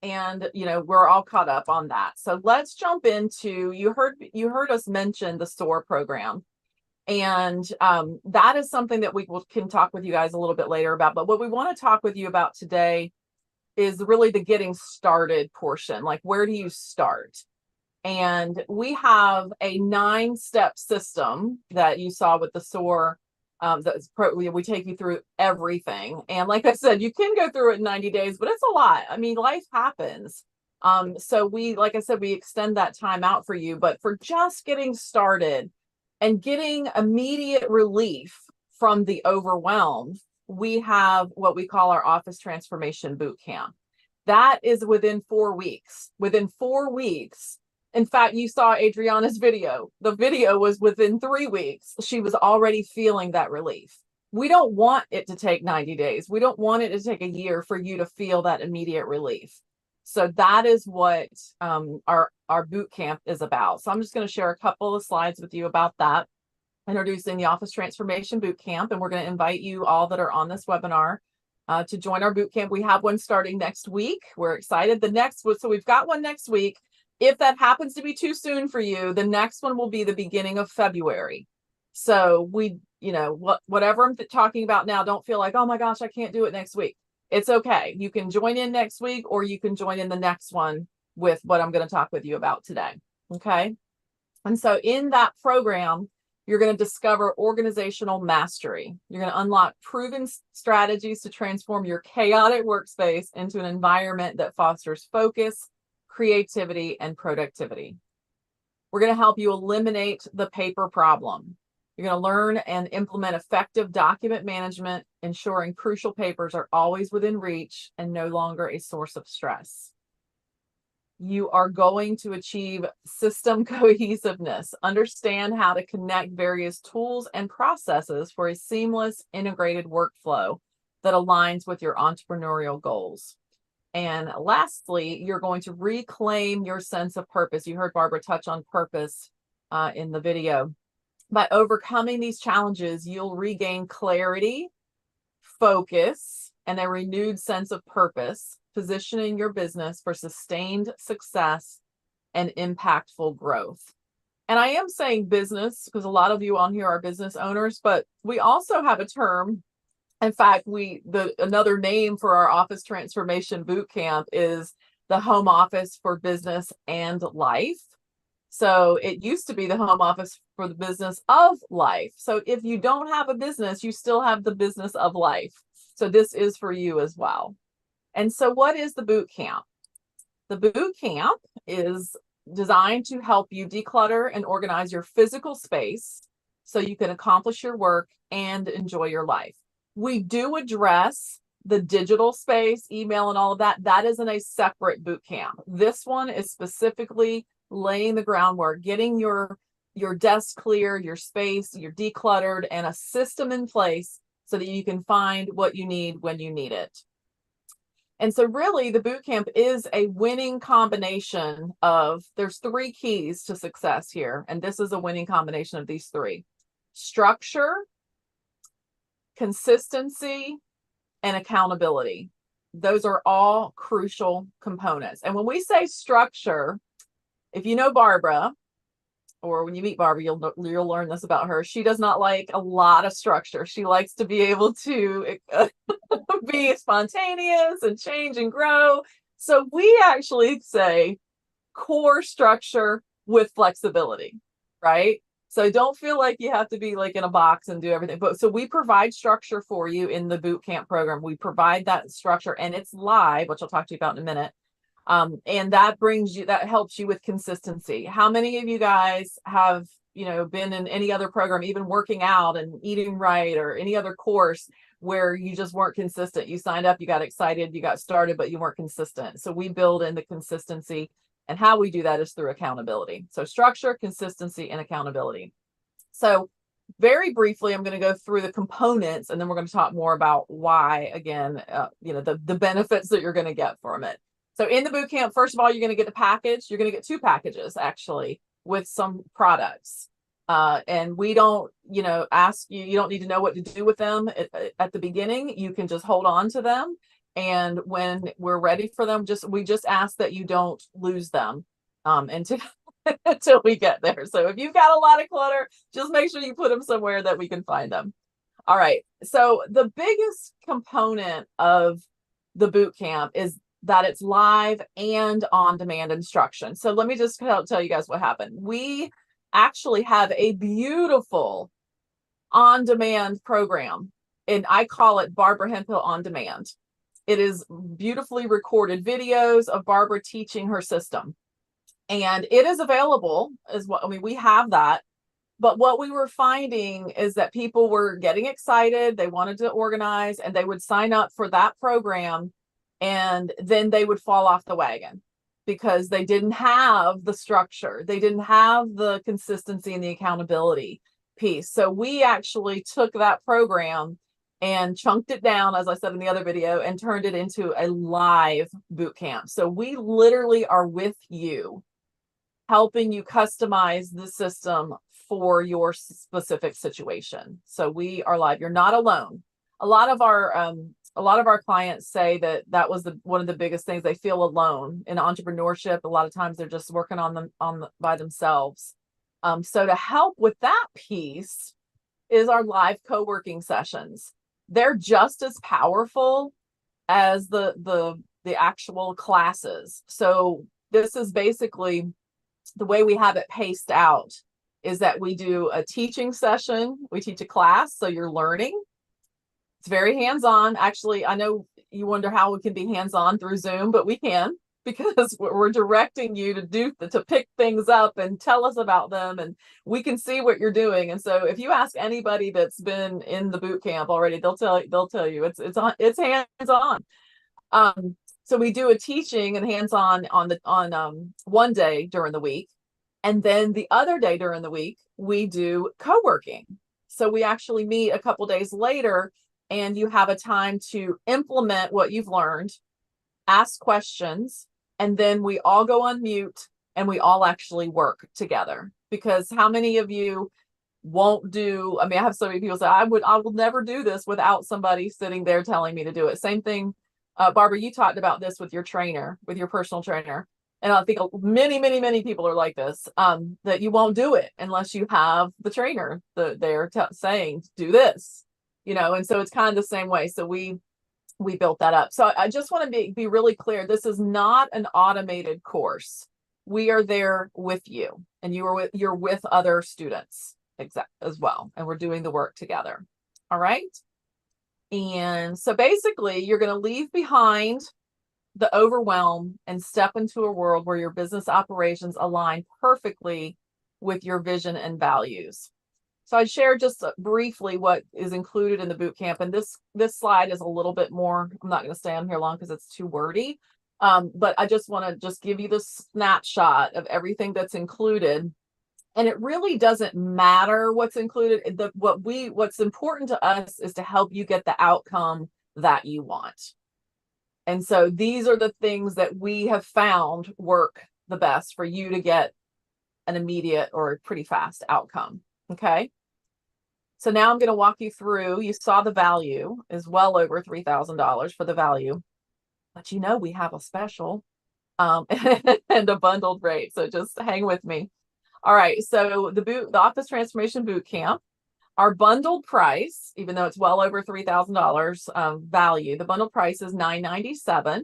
and, we're all caught up on that. So let's jump into, you heard us mention the SOAR program. And that is something that we can talk with you guys a little bit later about. But what we want to talk with you about today is really the getting started portion. Like, where do you start? And we have a 9-step system that you saw with the SOAR. We take you through everything. And like I said, you can go through it in 90 days, but it's a lot. I mean, life happens. So like I said, we extend that time out for you. But for just getting started and getting immediate relief from the overwhelm, we have what we call our Office Transformation Boot Camp. That is within 4 weeks. Within 4 weeks. In fact, you saw Adriana's video. The video was within 3 weeks. She was already feeling that relief. We don't want it to take 90 days. We don't want it to take a year for you to feel that immediate relief. So that is what our boot camp is about. So I'm just going to share a couple of slides with you about that. introducing the Office Transformation Bootcamp, and we're going to invite you all that are on this webinar to join our bootcamp. We have one starting next week. We're excited. So we've got one next week. If that happens to be too soon for you, the next one will be the beginning of February. So whatever I'm talking about now, don't feel like, oh my gosh, I can't do it next week. It's okay. You can join in next week, or you can join in the next one with what I'm going to talk with you about today. Okay. And so in that program, you're going to discover organizational mastery. You're going to unlock proven strategies to transform your chaotic workspace into an environment that fosters focus, creativity, and productivity. We're going to help you eliminate the paper problem. You're going to learn and implement effective document management, ensuring crucial papers are always within reach and no longer a source of stress. You are going to achieve system cohesiveness, understand how to connect various tools and processes for a seamless integrated workflow that aligns with your entrepreneurial goals. And lastly, you're going to reclaim your sense of purpose. You heard Barbara touch on purpose in the video. By overcoming these challenges, you'll regain clarity, focus, and a renewed sense of purpose, positioning your business for sustained success and impactful growth. And I am saying business because a lot of you on here are business owners, but we also have a term. In fact, another name for our Office Transformation Bootcamp is the Home Office for Business and Life. So it used to be the home office for the business of life. So if you don't have a business, you still have the business of life. So this is for you as well. And so what is the boot camp? The boot camp is designed to help you declutter and organize your physical space so you can accomplish your work and enjoy your life. We do address the digital space, email, and all of that. That is in a separate boot camp. This one is specifically laying the groundwork, getting your desk clear, your space, you're decluttered, and a system in place so that you can find what you need when you need it. And so really the boot camp is a winning combination of, there's 3 keys to success here. And this is a winning combination of these 3: structure, consistency, and accountability. Those are all crucial components. And when we say structure, if you know Barbara, or when you meet Barbara, you'll learn this about her. She does not like a lot of structure. She likes to be able to be spontaneous and change and grow. So we actually say core structure with flexibility, right? So don't feel like you have to be like in a box and do everything. But so we provide structure for you in the boot camp program. We provide that structure, and it's live, which I'll talk to you about in a minute. And that helps you with consistency. How many of you guys have, been in any other program, even working out and eating right, or any other course where you just weren't consistent? You signed up, you got excited, you got started, but you weren't consistent. So we build in the consistency, and how we do that is through accountability. So structure, consistency, and accountability. So very briefly, I'm going to go through the components, and then we're going to talk more about why, again, the benefits that you're going to get from it. So in the boot camp, first of all, you're going to get a package. You're going to get 2 packages, actually, with some products. And we don't, ask you, you don't need to know what to do with them at the beginning. You can just hold on to them. And when we're ready for them, we just ask that you don't lose them until we get there. So if you've got a lot of clutter, just make sure you put them somewhere that we can find them. All right. So the biggest component of the boot camp is that it's live and on-demand instruction. So let me just tell you guys what happened. We actually have a beautiful on-demand program, and I call it Barbara Hemphill On Demand. It is beautifully recorded videos of Barbara teaching her system, and it is available as well. I mean, we have that. But what we were finding is that people were getting excited. They wanted to organize, and they would sign up for that program, and then they would fall off the wagon because they didn't have the structure. They didn't have the consistency and the accountability piece. So we actually took that program and chunked it down, as I said in the other video, and turned it into a live boot camp. So we literally are with you, helping you customize the system for your specific situation. So we are live. You're not alone. A lot of our clients say that was one of the biggest things. They feel alone in entrepreneurship. A lot of times they're just working by themselves. So to help with that piece is our live co-working sessions. They're just as powerful as the actual classes. So this is basically the way we have it paced out, is that we do a teaching session. We teach a class, so you're learning. It's very hands-on. Actually, I know you wonder how we can be hands-on through Zoom, but we can, because we're directing you to pick things up and tell us about them, and we can see what you're doing. And so if you ask anybody that's been in the boot camp already, they'll tell you it's hands-on. So we do a teaching and hands-on on one day during the week, and then the other day during the week we do co-working. So we actually meet a couple days later, and you have a time to implement what you've learned, ask questions, and then we all go on mute and we all actually work together. Because how many of you won't do, I mean, I have so many people say, I will never do this without somebody sitting there telling me to do it. Same thing, Barbara, you talked about this with your trainer, with your personal trainer. And I think many people are like this, that you won't do it unless you have the trainer there saying, do this, and so it's kind of the same way. So we built that up. So I just want to be really clear. This is not an automated course. We are there with you, and you're with other students as well. And we're doing the work together. All right. And so basically you're going to leave behind the overwhelm and step into a world where your business operations align perfectly with your vision and values. So I shared just briefly what is included in the boot camp, and this slide is a little bit more. I'm not going to stay on here long because it's too wordy, but I just want to just give you the snapshot of everything that's included. And it really doesn't matter what's included. What's important to us is to help you get the outcome that you want. And so these are the things that we have found work the best for you to get an immediate or pretty fast outcome. Okay. So now I'm going to walk you through. You saw the value is well over $3,000 for the value, but we have a special and a bundled rate. So just hang with me. All right. So the Office Transformation Boot Camp, our bundled price, even though it's well over $3,000 value, the bundled price is $997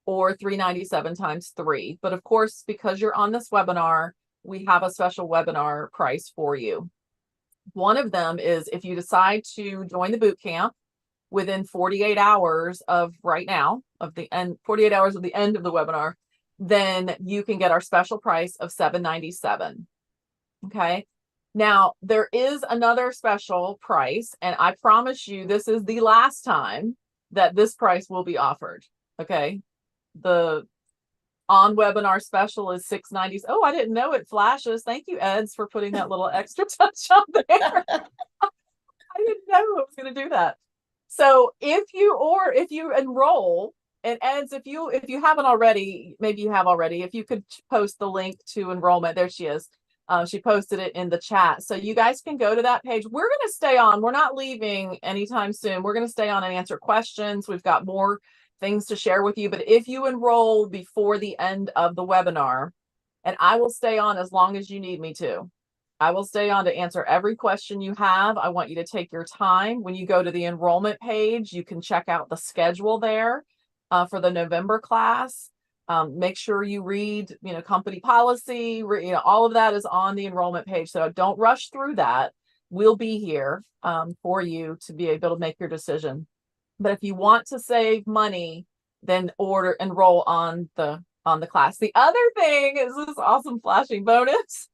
or $397 times 3. But of course, because you're on this webinar, we have a special webinar price for you. One of them is if you decide to join the boot camp within 48 hours of right now, 48 hours of the end of the webinar, then you can get our special price of $797. Okay. Now there is another special price, and I promise you this is the last time that this price will be offered. Okay. The on webinar special is $690. Oh, I didn't know it flashes. Thank you, Eds, for putting that little extra touch on there. I didn't know I was going to do that. So if you enroll, and Eds, if you haven't already, maybe you have already, if you could post the link to enrollment, there she is. She posted it in the chat. So you guys can go to that page. We're going to stay on. We're not leaving anytime soon. We're going to stay on and answer questions. We've got more things to share with you. But if you enroll before the end of the webinar, and I will stay on as long as you need me to. I will stay on to answer every question you have. I want you to take your time. When you go to the enrollment page, you can check out the schedule there for the November class. Make sure you read, company policy, all of that is on the enrollment page. So don't rush through that. We'll be here for you to be able to make your decision. But if you want to save money, then enroll on the class. The other thing is this awesome flashing bonus.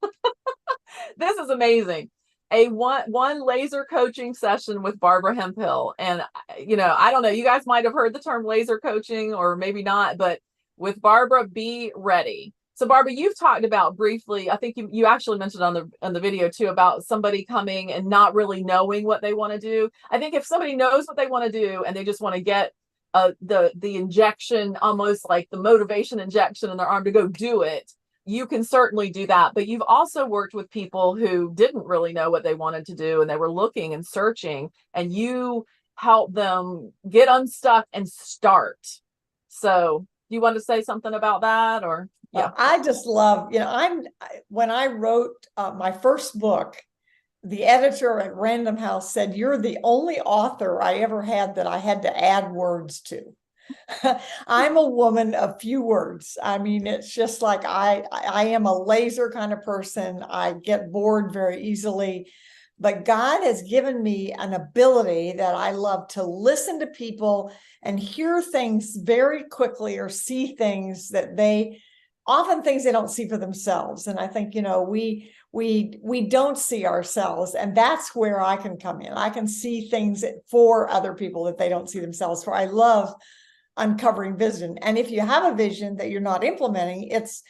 This is amazing. A one laser coaching session with Barbara Hemphill. And, I don't know, you guys might have heard the term laser coaching or maybe not, but with Barbara, be ready. So Barbara, you've talked about briefly, I think you actually mentioned on the video too, about somebody coming and not really knowing what they want to do. I think if somebody knows what they want to do and they just want to get the injection, almost like the motivation injection in their arm to go do it, you can certainly do that, but you've also worked with people who didn't really know what they wanted to do and they were looking and searching, and you help them get unstuck and start. So you want to say something about that? Or yeah, I just love, when I wrote my first book, the editor at Random House said, "You're the only author I ever had that I had to add words to." I'm a woman of few words. I mean, it's just like I am a laser kind of person. I get bored very easily, but God has given me an ability that I love to listen to people and hear things very quickly, or see things that often things they don't see for themselves. And I think, we don't see ourselves, and that's where I can come in. I can see things for other people that they don't see themselves for. I love uncovering vision. And if you have a vision that you're not implementing, it's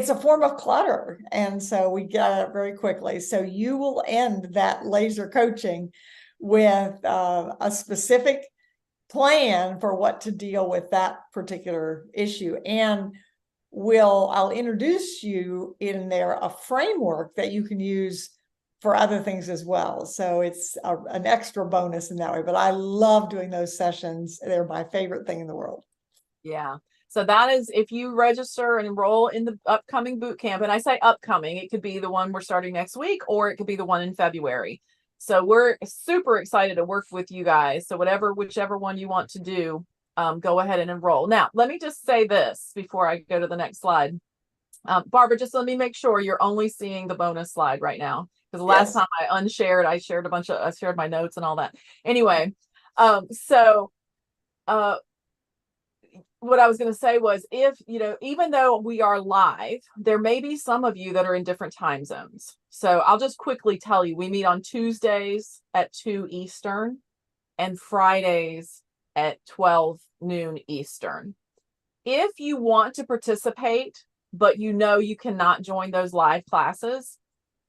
a form of clutter. And so we get it very quickly. So you will end that laser coaching with a specific plan for what to deal with that particular issue. And I'll introduce you in there a framework that you can use for other things as well. So it's an extra bonus in that way. But I love doing those sessions. They're my favorite thing in the world. Yeah. So that is, if you register and enroll in the upcoming boot camp, and I say upcoming, it could be the one we're starting next week, or it could be the one in February. So we're super excited to work with you guys. So whichever one you want to do, go ahead and enroll. Now, let me just say this before I go to the next slide. Barbara, just let me make sure you're only seeing the bonus slide right now. Because the last time I unshared, I shared my notes and all that. Anyway, what I was going to say was, if, even though we are live, there may be some of you that are in different time zones. So I'll just quickly tell you, we meet on Tuesdays at 2 Eastern and Fridays at 12 noon Eastern. If you want to participate, but you cannot join those live classes,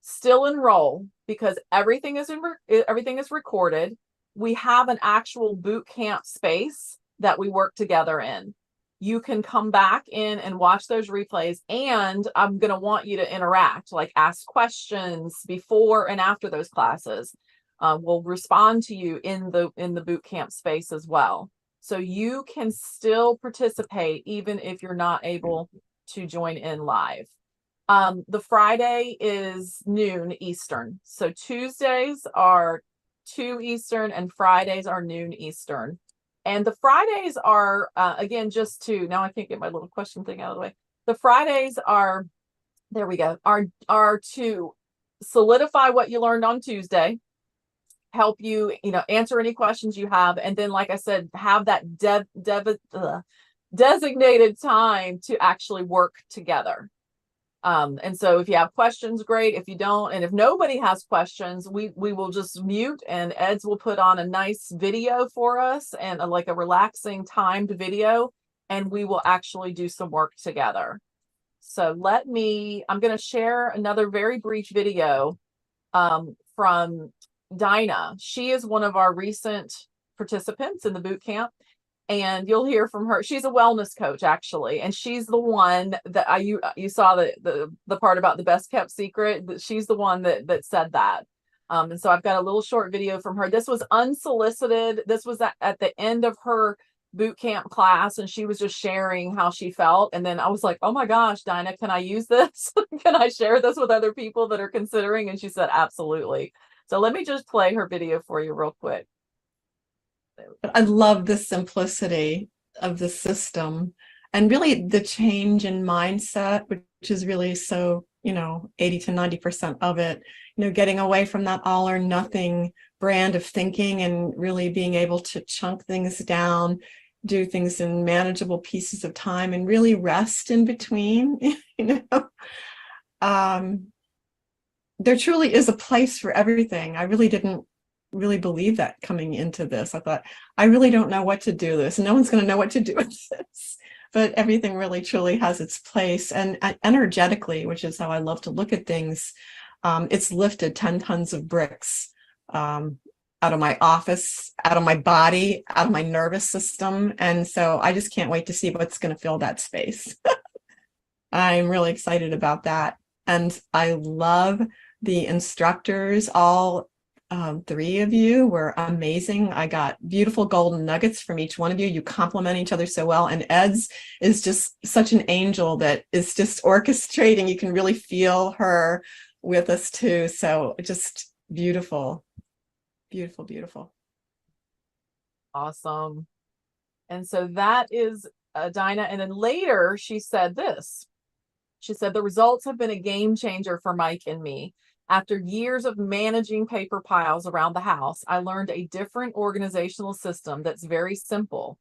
still enroll, because everything is recorded. We have an actual boot camp space that we work together in. You can come back in and watch those replays, and I'm going to want you to interact, like ask questions before and after those classes. We'll respond to you in the boot camp space as well. So you can still participate even if you're not able to join in live. The Friday is noon Eastern. So Tuesdays are 2 Eastern and Fridays are noon Eastern. And the Fridays are, again, now I can't get my little question thing out of the way. The Fridays are, there we go, are to solidify what you learned on Tuesday, help you, answer any questions you have. And then, like I said, have that designated time to actually work together. And so if you have questions, great. If you don't, and if nobody has questions, we will just mute, and Eds will put on a nice video for us, and like a relaxing timed video, and we will actually do some work together. So I'm going to share another very brief video from Dinah. She is one of our recent participants in the boot camp. And you'll hear from her. She's a wellness coach, actually, and she's the one that you saw the part about the best kept secret. She's the one that said that. And so I've got a little short video from her. This was unsolicited. This was at the end of her boot camp class, and she was just sharing how she felt. And then I was like, "Oh my gosh, Dinah, can I use this? Can I share this with other people that are considering?" And she said, "Absolutely." So let me just play her video for you real quick. I love the simplicity of the system, and really the change in mindset, which is really so, 80 to 90% of it, getting away from that all or nothing brand of thinking, and really being able to chunk things down, do things in manageable pieces of time, and really rest in between. There truly is a place for everything. I really didn't believe that coming into this. I thought, I really don't know what to do this. No one's going to know what to do with this. But everything really truly has its place. And energetically, which is how I love to look at things, it's lifted 10 tons of bricks out of my office, out of my body, out of my nervous system. And so I just can't wait to see what's going to fill that space. I'm really excited about that. And I love the instructors. All three of you were amazing. I got beautiful golden nuggets from each one of you. You complement each other so well. And Ed's is just such an angel that is just orchestrating. You can really feel her with us too. So just beautiful, beautiful, beautiful. Awesome. And so that is Dinah. And then later she said this. She said, the results have been a game changer for Mike and me. After years of managing paper piles around the house, I learned a different organizational system that's very simple.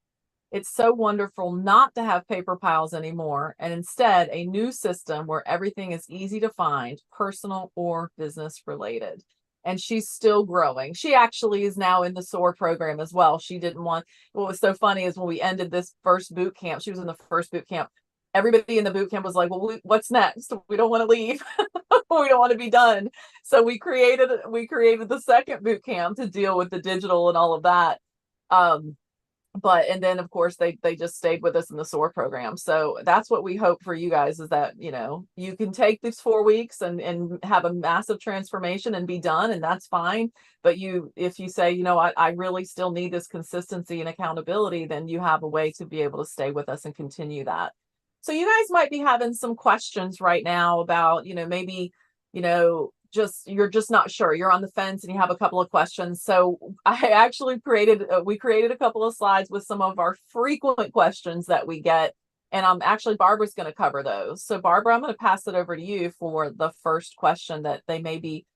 It's so wonderful not to have paper piles anymore, and instead a new system where everything is easy to find, personal or business related. And she's still growing. She actually is now in the SOAR program as well. She didn't want, what was so funny is when we ended this first boot camp, she was in the first boot camp. Everybody in the boot camp was like, well, what's next? We don't want to leave. We don't want to be done. So we created the second boot camp to deal with the digital and all of that. And then of course they just stayed with us in the SOAR program. So that's what we hope for you guys, is that, you know, you can take these 4 weeks and have a massive transformation and be done, and that's fine. But if you say, you know, I really still need this consistency and accountability, then you have a way to be able to stay with us and continue that. So you guys might be having some questions right now about, you know, maybe, you know, you're just not sure. You're on the fence and you have a couple of questions. So I actually we created a couple of slides with some of our frequent questions that we get. And actually Barbara's going to cover those. So Barbara, I'm going to pass it over to you for the first question that they may be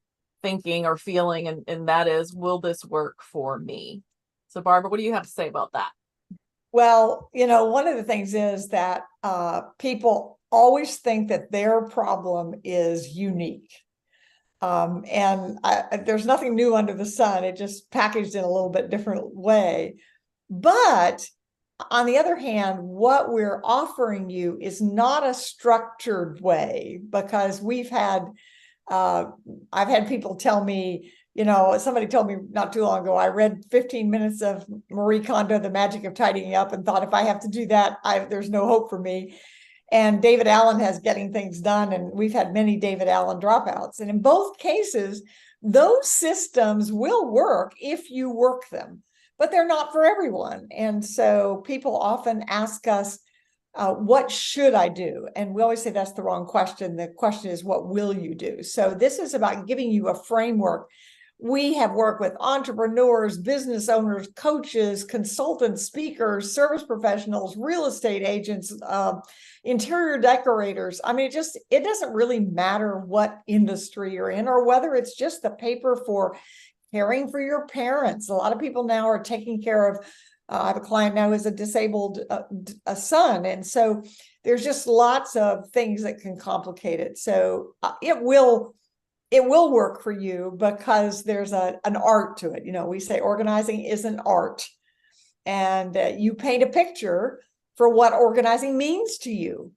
thinking or feeling. And that is, will this work for me? So Barbara, what do you have to say about that? Well, you know, one of the things is that people always think that their problem is unique. There's nothing new under the sun. It just packaged in a little bit different way. But on the other hand, what we're offering you is not a structured way, because I've had people tell me, you know, somebody told me not too long ago, I read 15 minutes of Marie Kondo, The Magic of Tidying Up, and thought, if I have to do that, there's no hope for me. And David Allen has Getting Things Done, and we've had many David Allen dropouts. And in both cases, those systems will work if you work them, but they're not for everyone. And so people often ask us, what should I do? And we always say that's the wrong question. The question is, what will you do? So this is about giving you a framework. We have worked with entrepreneurs, business owners, coaches, consultants, speakers, service professionals, real estate agents, interior decorators. I mean, it doesn't really matter what industry you're in, or whether it's just the paper for caring for your parents. A lot of people now are taking care of, I have a client now who has a disabled a son. And so there's just lots of things that can complicate it. So it will work for you, because there's an art to it. You know, we say organizing is an art, and you paint a picture for what organizing means to you.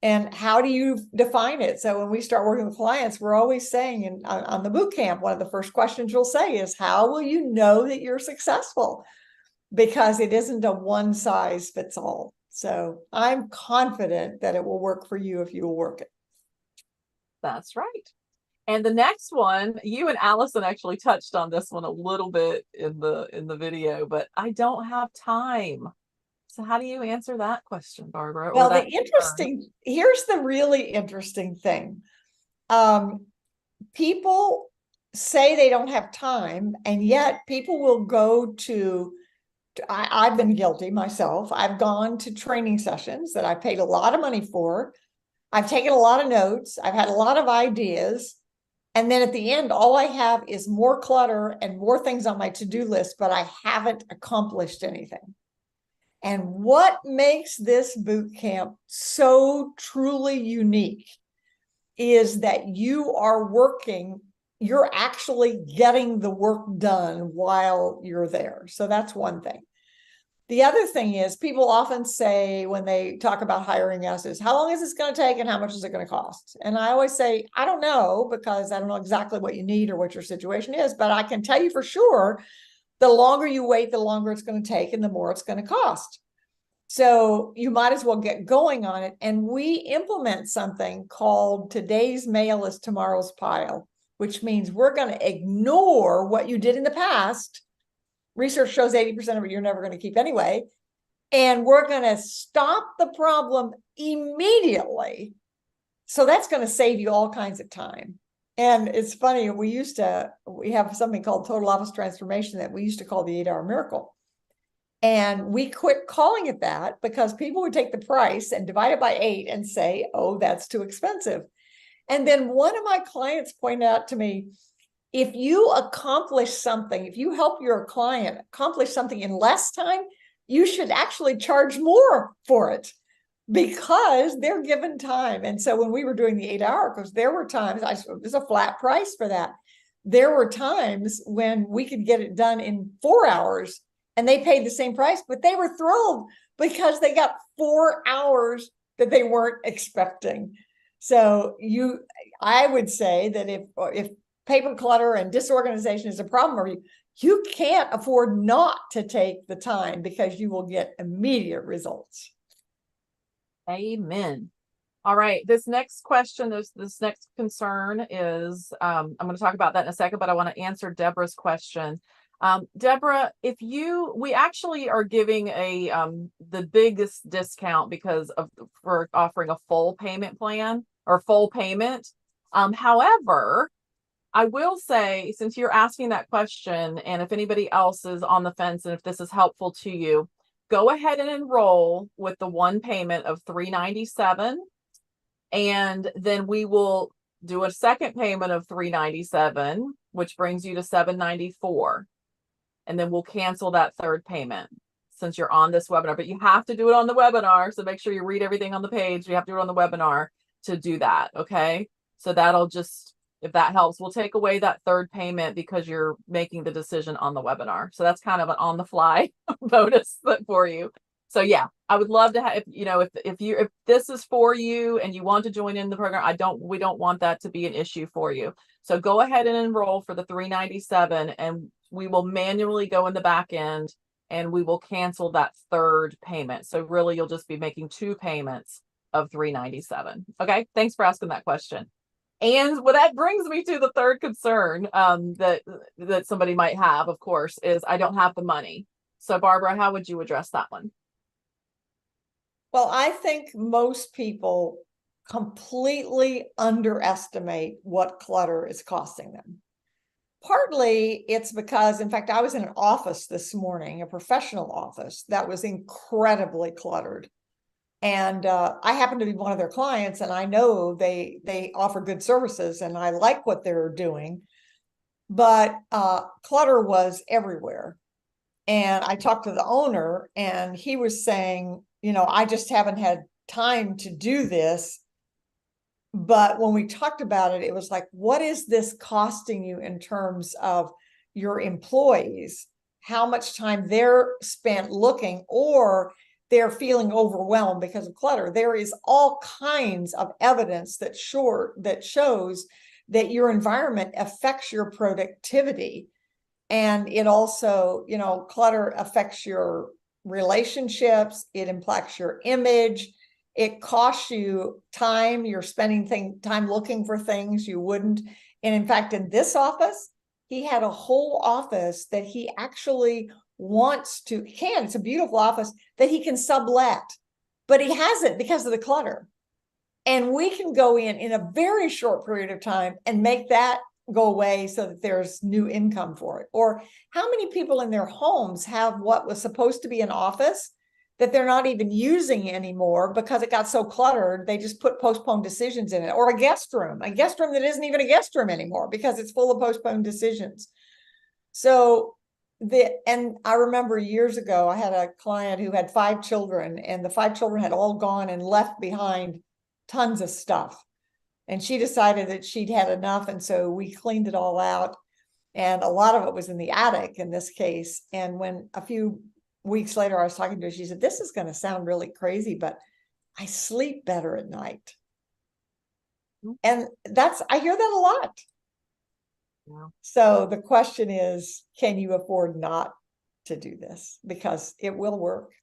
And how do you define it? So when we start working with clients, we're always saying, on the boot camp, one of the first questions we'll say is, how will you know that you're successful? Because it isn't a one size fits all. So I'm confident that it will work for you if you will work it. That's right. And the next one, you and Allison actually touched on this one a little bit in the video, but I don't have time. So how do you answer that question, Barbara? Well, here's the really interesting thing. People say they don't have time, and yet people will go to, I've been guilty myself. I've gone to training sessions that I paid a lot of money for. I've taken a lot of notes. I've had a lot of ideas. And then at the end, all I have is more clutter and more things on my to-do list, but I haven't accomplished anything. And what makes this boot camp so truly unique is that you're actually getting the work done while you're there. So that's one thing. The other thing is, people often say when they talk about hiring us is, how long is this going to take and how much is it going to cost? And I always say, I don't know, because I don't know exactly what you need or what your situation is, but I can tell you for sure, the longer you wait, the longer it's going to take and the more it's going to cost. So you might as well get going on it. And we implement something called today's mail is tomorrow's pile, which means we're going to ignore what you did in the past. Research shows 80% of it you're never going to keep anyway. And we're going to stop the problem immediately. So that's going to save you all kinds of time. And it's funny, we have something called total office transformation that we used to call the 8-hour miracle. And we quit calling it that because people would take the price and divide it by 8 and say, oh, that's too expensive. And then one of my clients pointed out to me, if you accomplish something, if you help your client accomplish something in less time, you should actually charge more for it because they're given time. And so when we were doing the 8-hour, because there were times, there's a flat price for that. There were times when we could get it done in 4 hours and they paid the same price, but they were thrilled because they got 4 hours that they weren't expecting. So I would say that if paper clutter and disorganization is a problem for you, you can't afford not to take the time because you will get immediate results. Amen. All right. This next question, this next concern is, I'm going to talk about that in a second, but I want to answer Deborah's question. Deborah, we actually are giving the biggest discount because for offering a full payment plan or full payment. However, I will say, since you're asking that question, and if anybody else is on the fence, and if this is helpful to you, go ahead and enroll with the one payment of $397, and then we will do a second payment of $397, which brings you to $794, and then we'll cancel that third payment since you're on this webinar. But you have to do it on the webinar, so make sure you read everything on the page. You have to do it on the webinar to do that. Okay, so that'll just, if that helps, we'll take away that third payment because you're making the decision on the webinar. So that's kind of an on the fly bonus for you. So yeah, I would love to have, if this is for you and you want to join in the program, we don't want that to be an issue for you. So go ahead and enroll for the $397, and we will manually go in the back end and we will cancel that third payment. So really you'll just be making 2 payments of $397. Okay. Thanks for asking that question. And that brings me to the third concern that somebody might have, of course, is I don't have the money. So Barbara, how would you address that one? Well, I think most people completely underestimate what clutter is costing them. Partly it's because, in fact, I was in an office this morning, a professional office that was incredibly cluttered. And I happen to be one of their clients, and I know they offer good services, and I like what they're doing. But clutter was everywhere. And I talked to the owner, and he was saying, I just haven't had time to do this. But when we talked about it, it was like, what is this costing you in terms of your employees? How much time they're spent looking, or they're feeling overwhelmed because of clutter? There is all kinds of evidence that shows that your environment affects your productivity. And it also, clutter affects your relationships. It impacts your image. It costs you time. You're spending time looking for things you wouldn't. And in fact, in this office, he had a whole office that he actually it's a beautiful office that he can sublet, but he has it because of the clutter. And we can go in a very short period of time and make that go away so that there's new income for it. Or how many people in their homes have what was supposed to be an office that they're not even using anymore because it got so cluttered, they just put postponed decisions in it, or a guest room that isn't even a guest room anymore because it's full of postponed decisions. So and I remember years ago, I had a client who had 5 children, and the 5 children had all gone and left behind tons of stuff. And she decided that she'd had enough. And so we cleaned it all out. And a lot of it was in the attic in this case. And when a few weeks later, I was talking to her, she said, this is going to sound really crazy, but I sleep better at night. And I hear that a lot. Yeah. So the question is, can you afford not to do this? Because it will work.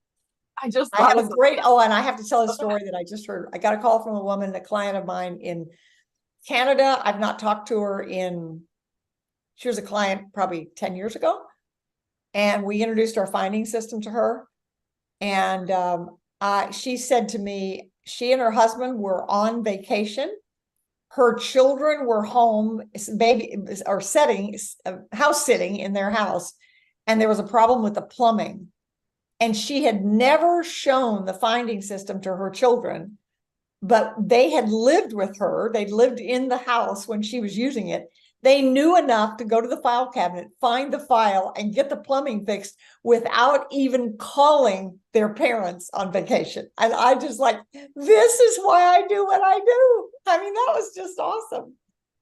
I just I thought have of a great, oh, and I have to tell a Okay. story that I just heard. I got a call from a woman, a client of mine in Canada. I've not talked to her she was a client probably 10 years ago. And we introduced our finding system to her. And she said to me, she and her husband were on vacation. Her children were home, or house sitting in their house. And there was a problem with the plumbing. And she had never shown the finding system to her children, but they had lived with her. They lived in the house when she was using it. They knew enough to go to the file cabinet, find the file, and get the plumbing fixed without even calling their parents on vacation. And I just like, this is why I do what I do. I mean, that was just awesome.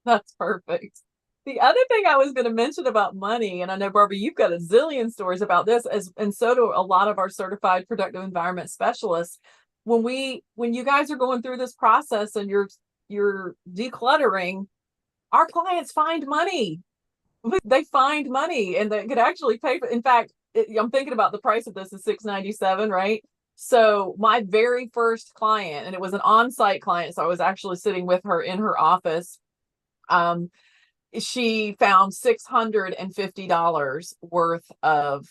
That's perfect. The other thing I was going to mention about money, and I know, Barbara, you've got a zillion stories about this, and so do a lot of our certified productive environment specialists. When you guys are going through this process and you're decluttering, our clients find money. They find money, and they could actually pay for. In fact, I'm thinking about the price of this is $697, right? So my very first client, and it was an on-site client, so I was actually sitting with her in her office. She found $650 worth of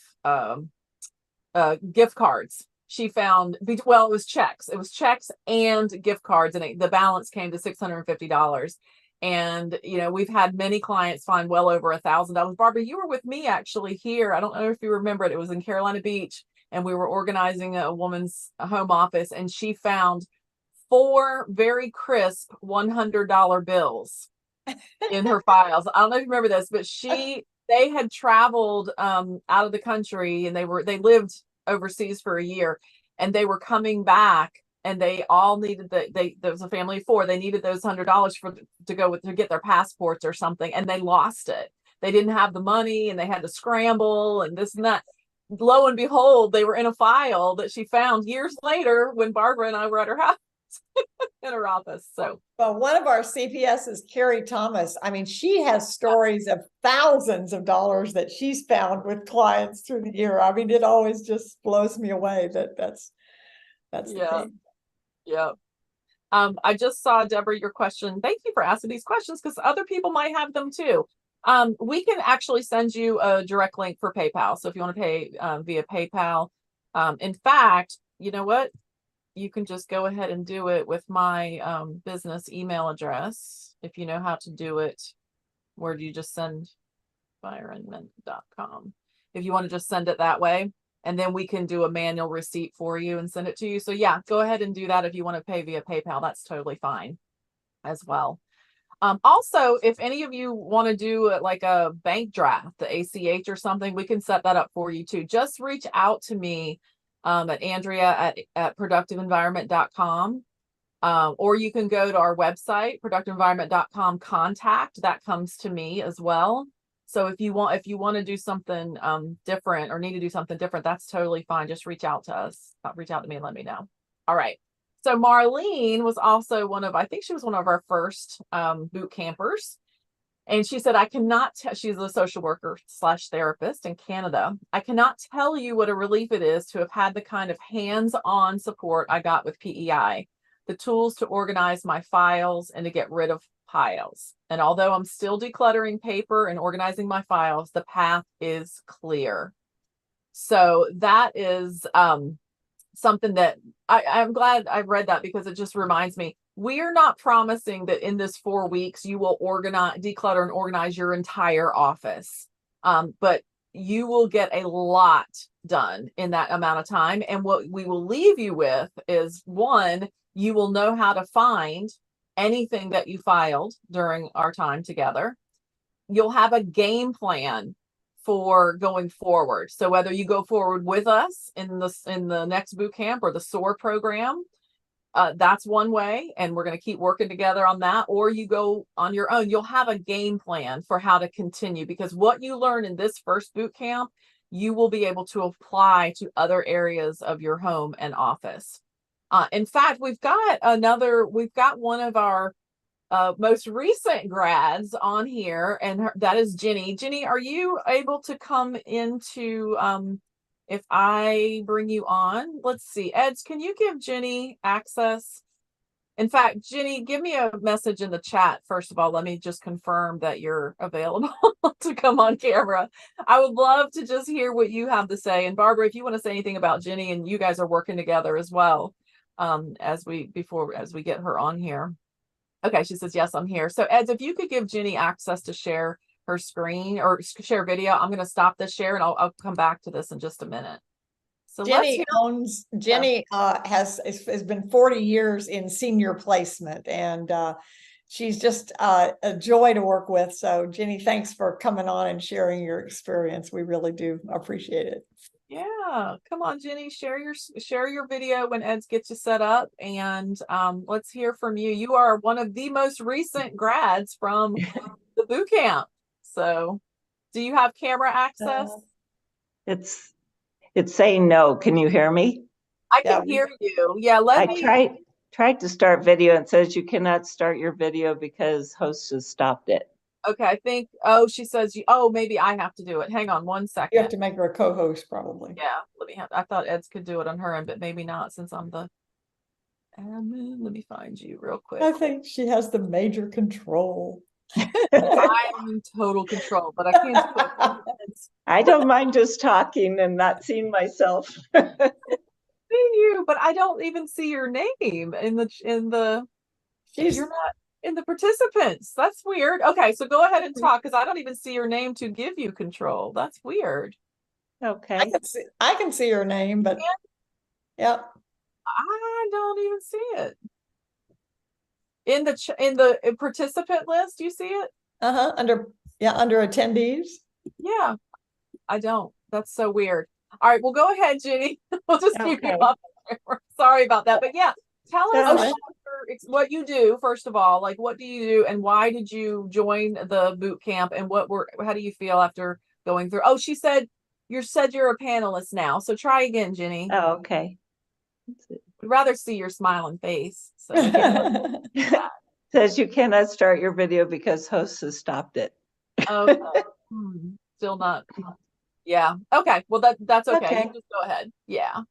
gift cards. She found, well, it was checks. It was checks and gift cards, and the balance came to $650. And, we've had many clients find well over $1,000. Barbara, you were with me actually here. I don't know if you remember it. It was in Carolina Beach, and we were organizing a woman's home office, and she found 4 very crisp $100 bills in her files. I don't know if you remember this, but they had traveled out of the country, and they lived overseas for a year, and they were coming back, and they all needed there was a family of 4. They needed those $100 to get their passports or something, and they lost it. They didn't have the money, and they had to scramble and this and that. Lo and behold, they were in a file that she found years later when Barbara and I were at her house in her office. So, well, one of our CPSs, Carrie Thomas, I mean, she has stories of thousands of dollars that she's found with clients through the year. I mean, it always just blows me away that's the thing. Yeah. I just saw, Deborah, your question. Thank you for asking these questions, because other people might have them too. We can actually send you a direct link for PayPal. So if you want to pay via PayPal, in fact, you know what? You can just go ahead and do it with my business email address. If you know how to do it, where do you just send environment.com? If you want to just send it that way, and then we can do a manual receipt for you and send it to you. So yeah, go ahead and do that. If you want to pay via PayPal, that's totally fine as well. Also, if any of you want to do like a bank draft, the ACH or something, we can set that up for you too. Just reach out to me at Andrea at ProductiveEnvironment.com. Or you can go to our website, ProductiveEnvironment.com contact. That comes to me as well. So if you want to do something different, or need to do something different, that's totally fine. Just reach out to us. Reach out to me and let me know. All right. So Marlene was also I think she was one of our first boot campers. And she said, she's a social worker / therapist in Canada. I cannot tell you what a relief it is to have had the kind of hands-on support I got with PEI, the tools to organize my files and to get rid of piles. And although I'm still decluttering paper and organizing my files, the path is clear. So that is something that I'm glad I read that, because it just reminds me, we're not promising that in this 4 weeks you will declutter and organize your entire office. But you will get a lot done in that amount of time. And what we will leave you with is, 1, you will know how to find anything that you filed during our time together. You'll have a game plan for going forward. So whether you go forward with us in the next boot camp or the SOAR program, that's one way, and we're going to keep working together on that. Or you go on your own, you'll have a game plan for how to continue, because what you learn in this first boot camp, you will be able to apply to other areas of your home and office. In fact, we've got one of our most recent grads on here, and that is Jenny. Jenny, are you able to come into if I bring you on, let's see, Eds, can you give Jenny access? In fact, Jenny, give me a message in the chat. First of all, let me just confirm that you're available to come on camera. I would love to just hear what you have to say. And Barbara, if you want to say anything about Jenny, and you guys are working together as well, as we get her on here. Okay, she says, yes, I'm here. So Eds, if you could give Jenny access to share her screen or share video, I'm going to stop the share and I'll come back to this in just a minute. So Jenny has been 40 years in senior placement, and she's just a joy to work with. So Jenny, thanks for coming on and sharing your experience. We really do appreciate it. Yeah, come on, Jenny, share your video when Eds gets you set up, and let's hear from you. You are one of the most recent grads from the boot camp. So do you have camera access? It's saying no. Can you hear me? I can hear you. Yeah, tried to start video and it says you cannot start your video because host has stopped it. Okay, I think, she says maybe I have to do it. Hang on one second. You have to make her a co-host probably. Yeah, I thought Eds could do it on her end, but maybe not since I'm the admin. Let me find you real quick. I think she has the major control. I am in total control, but I can't do it. I don't mind just talking and not seeing myself. See you, but I don't even see your name in the you're not in the participants. That's weird. Okay, so go ahead and talk, because I don't even see your name to give you control. That's weird. Okay. I can see your name, but yeah, I don't even see it in the participant list. You see it? under attendees. Yeah, I don't. That's so weird. All right, well, go ahead, Jenny. We'll just keep you up. Sorry about that, but yeah, tell us what you do. First of all, like, what do you do, and why did you join the boot camp, and how do you feel after going through? Oh, she said you're a panelist now, so try again, Jenny. Oh, okay. We'd rather see your smiling face. So says you cannot start your video because host has stopped it. Okay. Still not. Yeah. Okay. Well, that's okay. Okay. You just go ahead. Yeah.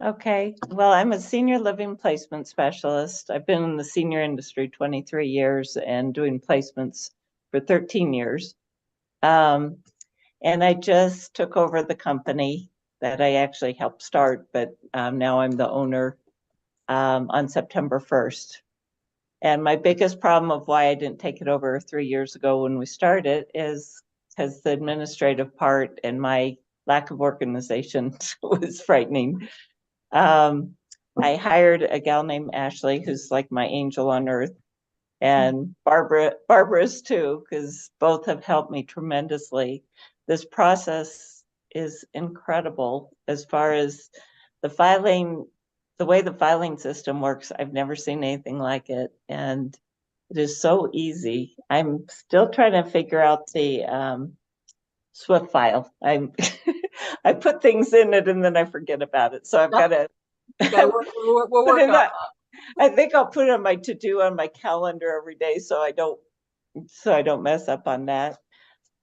Okay. Well, I'm a senior living placement specialist. I've been in the senior industry 23 years and doing placements for 13 years. And I just took over the company that I actually helped start, but now I'm the owner on September 1st. And my biggest problem of why I didn't take it over 3 years ago when we started is because the administrative part and my lack of organization was frightening. I hired a gal named Ashley, who's like my angel on earth, and Barbara's too, because both have helped me tremendously. This process is incredible as far as the way the filing system works. I've never seen anything like it, and it is so easy. I'm still trying to figure out the Swift file. I put things in it and then I forget about it. So I've got to. We'll work on that. I think I'll put it on my to-do on my calendar every day so I don't mess up on that.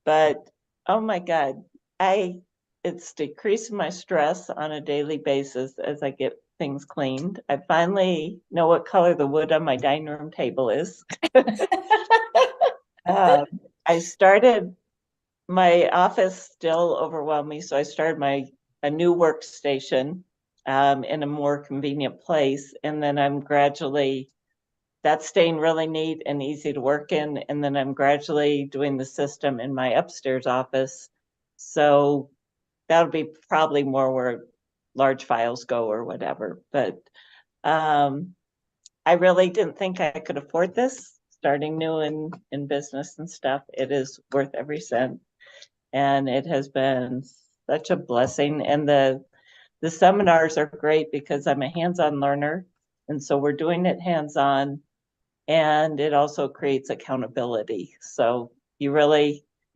But oh my God, it's decreasing my stress on a daily basis as I get things cleaned. I finally know what color the wood on my dining room table is. I started, my office still overwhelmed me, so I started a new workstation in a more convenient place, and then that's staying really neat and easy to work in, and then I'm gradually doing the system in my upstairs office, so that'll be probably more where large files go or whatever. But I really didn't think I could afford this starting new in business and stuff. It is worth every cent. And it has been such a blessing. And the seminars are great because I'm a hands-on learner. And so we're doing it hands-on, and it also creates accountability. So you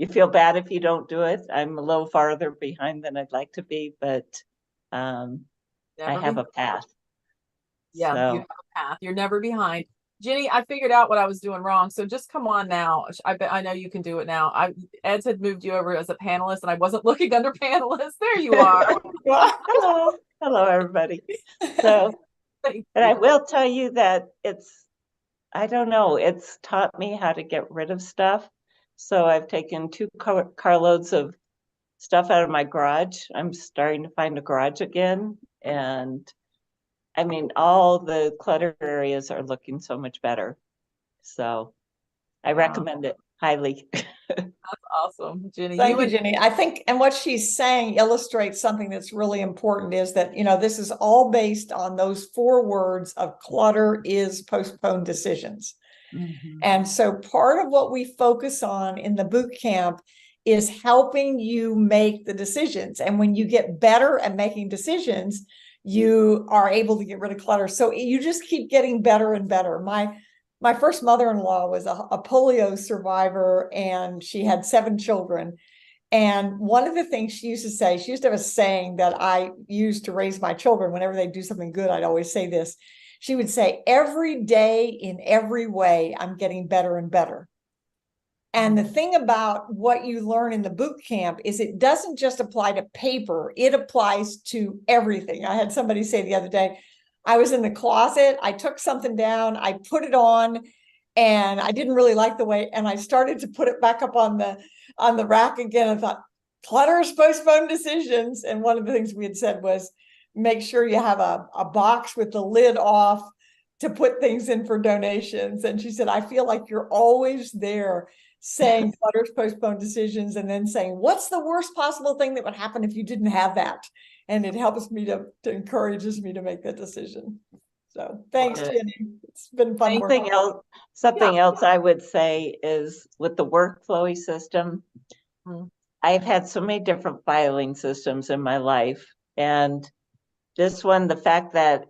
feel bad if you don't do it. I'm a little farther behind than I'd like to be, but I have a path. Yeah, So. you have a path. You're never behind. Jenny, I figured out what I was doing wrong. So just come on now. I know you can do it now. Ed had moved you over as a panelist and I wasn't looking under panelists. There you are. Hello. Hello, everybody. So, Thank and I you. will tell you that I don't know, it's taught me how to get rid of stuff. So I've taken 2 carloads of stuff out of my garage. I'm starting to find a garage again. And I mean, all the clutter areas are looking so much better. So I recommend it highly. That's awesome. Jenny, Thank you, and Jenny. I think, and what she's saying illustrates something that's really important is that, this is all based on those 4 words of clutter is postponed decisions. And so part of what we focus on in the boot camp is helping you make the decisions. And when you get better at making decisions, you are able to get rid of clutter. So you just keep getting better and better. My first mother-in-law was a polio survivor, and she had 7 children. And one of the things she used to say, she used to have a saying that I used to raise my children. Whenever they do something good, I'd always say this. She would say, every day in every way, I'm getting better and better. And the thing about what you learn in the boot camp is it doesn't just apply to paper, it applies to everything. I had somebody say the other day, I was in the closet, I took something down, I put it on, and I didn't really like the way, and I started to put it back up on the rack again. I thought, clutter is postponed decisions. And one of the things we had said was, make sure you have a box with the lid off to put things in for donations. And she said, I feel like you're always there saying clutter is postponed decisions, and then saying, what's the worst possible thing that would happen if you didn't have that? And it helps me to encourages me to make that decision. So thanks, Jenny. It's been fun. Something else I would say is with the workflowy system, I've had so many different filing systems in my life. And this one, the fact that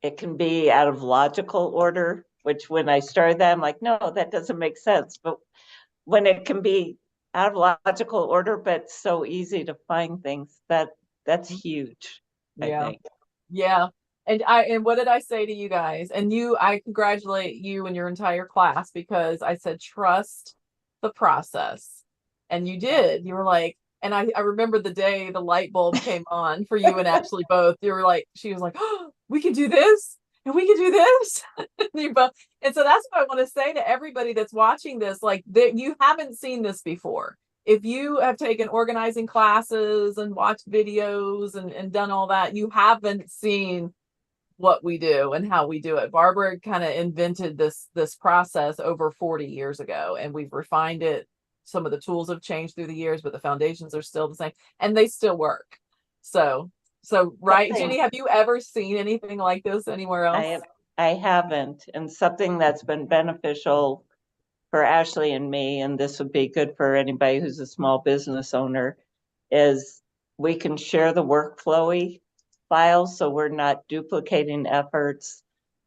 it can be out of logical order, which when I started that, I'm like, no, that doesn't make sense. But when it can be out of logical order, but so easy to find things, that's huge, I think. Yeah. And what did I say to you guys? And I congratulate you and your entire class, because I said, trust the process. And you did. You were like, and I remember the day the light bulb came on for you and Ashley both. You were like, she was like, oh, we can do this and we can do this. And so that's what I want to say to everybody that's watching this, like, that you haven't seen this before. If you have taken organizing classes and watched videos and done all that, you haven't seen what we do and how we do it. Barbara kind of invented this process over 40 years ago, and we've refined it. Some of the tools have changed through the years, but the foundations are still the same, and they still work. So right, Jenny, have you ever seen anything like this anywhere else? I haven't. And something that's been beneficial for Ashley and me, and this would be good for anybody who's a small business owner, is we can share the workflowy files, so we're not duplicating efforts.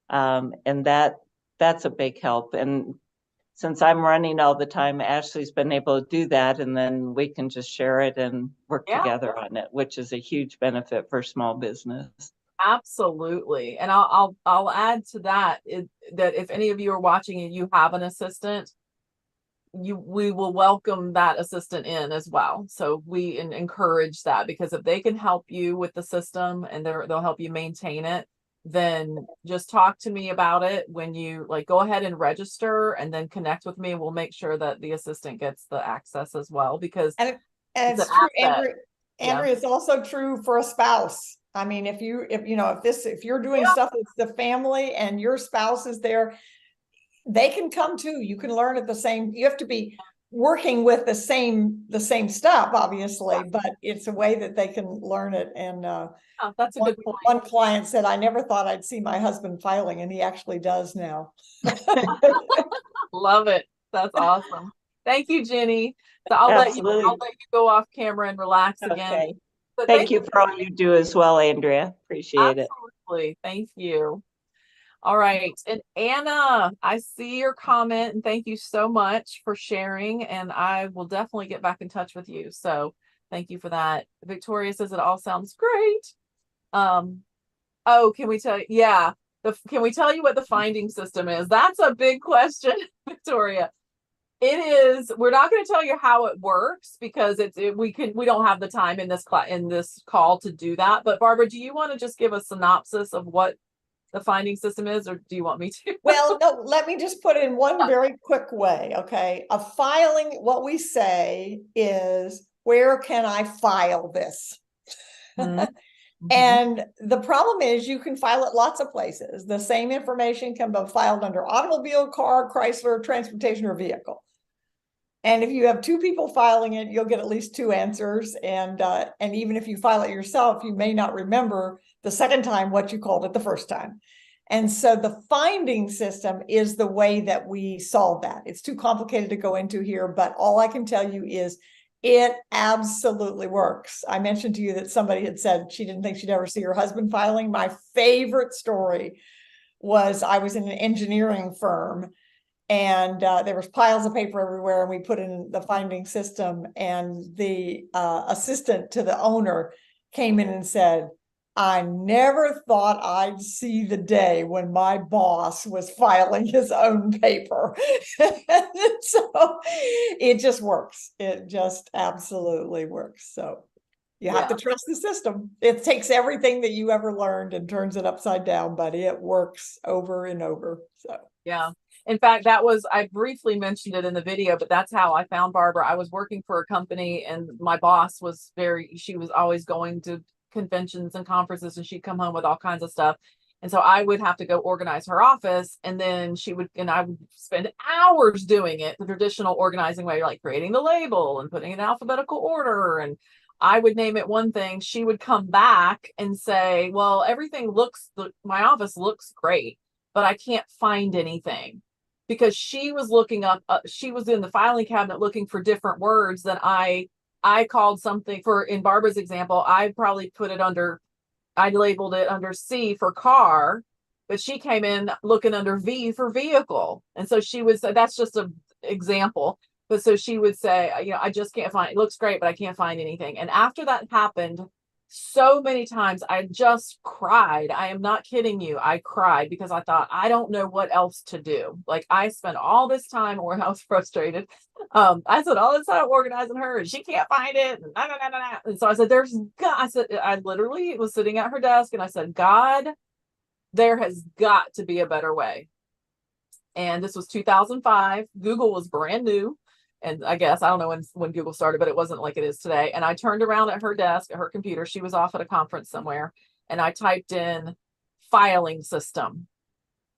And that's a big help. And since I'm running all the time, Ashley's been able to do that, and then we can just share it and work together on it, which is a huge benefit for small business. Absolutely. And I'll add to that that if any of you are watching and you have an assistant, we will welcome that assistant in as well. So we encourage that, because if they can help you with the system and they'll help you maintain it, then just talk to me about it. When you go ahead and register and then connect with me, we'll make sure that the assistant gets the access as well, because and it's true, Andrea, it's also true for a spouse. I mean, if you're doing stuff with the family and your spouse is there, they can come too. You can learn at the same, you have to be working with the same stuff, obviously, but it's a way that they can learn it. And that's a good point. One client said, I never thought I'd see my husband filing, and he actually does now. Love it. That's awesome. Thank you, Jenny. So I'll let you go off camera and relax again. But thank you for all you do as well, Andrea. Appreciate it. Absolutely. Thank you. All right. And Anna, I see your comment, and thank you so much for sharing. And I will definitely get back in touch with you. So thank you for that. Victoria says it all sounds great. Oh, can we tell you? Yeah. Can we tell you what the finding system is? That's a big question, Victoria. It is. We're not going to tell you how it works because we don't have the time in this call to do that. But Barbara, do you want to just give a synopsis of what the finding system is, or do you want me to? Well, no, let me just put in one very quick way. Okay. A filing, what we say is, where can I file this? Mhm. And the problem is you can file it lots of places. The same information can be filed under automobile, car, Chrysler, transportation, or vehicle. And if you have two people filing it, you'll get at least two answers. And even if you file it yourself, you may not remember the second time what you called it the first time. And so the finding system is the way that we solve that. It's too complicated to go into here, but all I can tell you is it absolutely works. I mentioned to you that somebody had said she didn't think she'd ever see her husband filing. My favorite story was I was in an engineering firm, and there was piles of paper everywhere, and we put in the finding system, and the assistant to the owner came in and said, I never thought I'd see the day when my boss was filing his own paper. So it just works. It just absolutely works. So you have to trust the system. It takes everything that you ever learned and turns it upside down, but it works over and over. So yeah. In fact, I briefly mentioned it in the video, but that's how I found Barbara. I was working for a company, and my boss she was always going to conventions and conferences, and she'd come home with all kinds of stuff. And so I would have to go organize her office, and then I would spend hours doing it the traditional organizing way, like creating the label and putting it in alphabetical order. And I would name it one thing. She would come back and say, well, my office looks great, but I can't find anything. Because she was looking up, she was in the filing cabinet looking for different words than I called something in Barbara's example. I probably I labeled it under C for car, but she came in looking under V for vehicle. And so she would say, that's just an example. But so she would say, I just can't find, it looks great, but I can't find anything. And after that happened so many times, I just cried. I am not kidding you. I cried because I thought, I don't know what else to do. Like, I spent all this time, or I was frustrated. I spent all this time organizing her, and she can't find it. And so I said, I literally was sitting at her desk, and I said, God, there has got to be a better way. And this was 2005. Google was brand new. And I guess, I don't know when Google started, but it wasn't like it is today. And I turned around at her desk, at her computer. She was off at a conference somewhere. And I typed in filing system.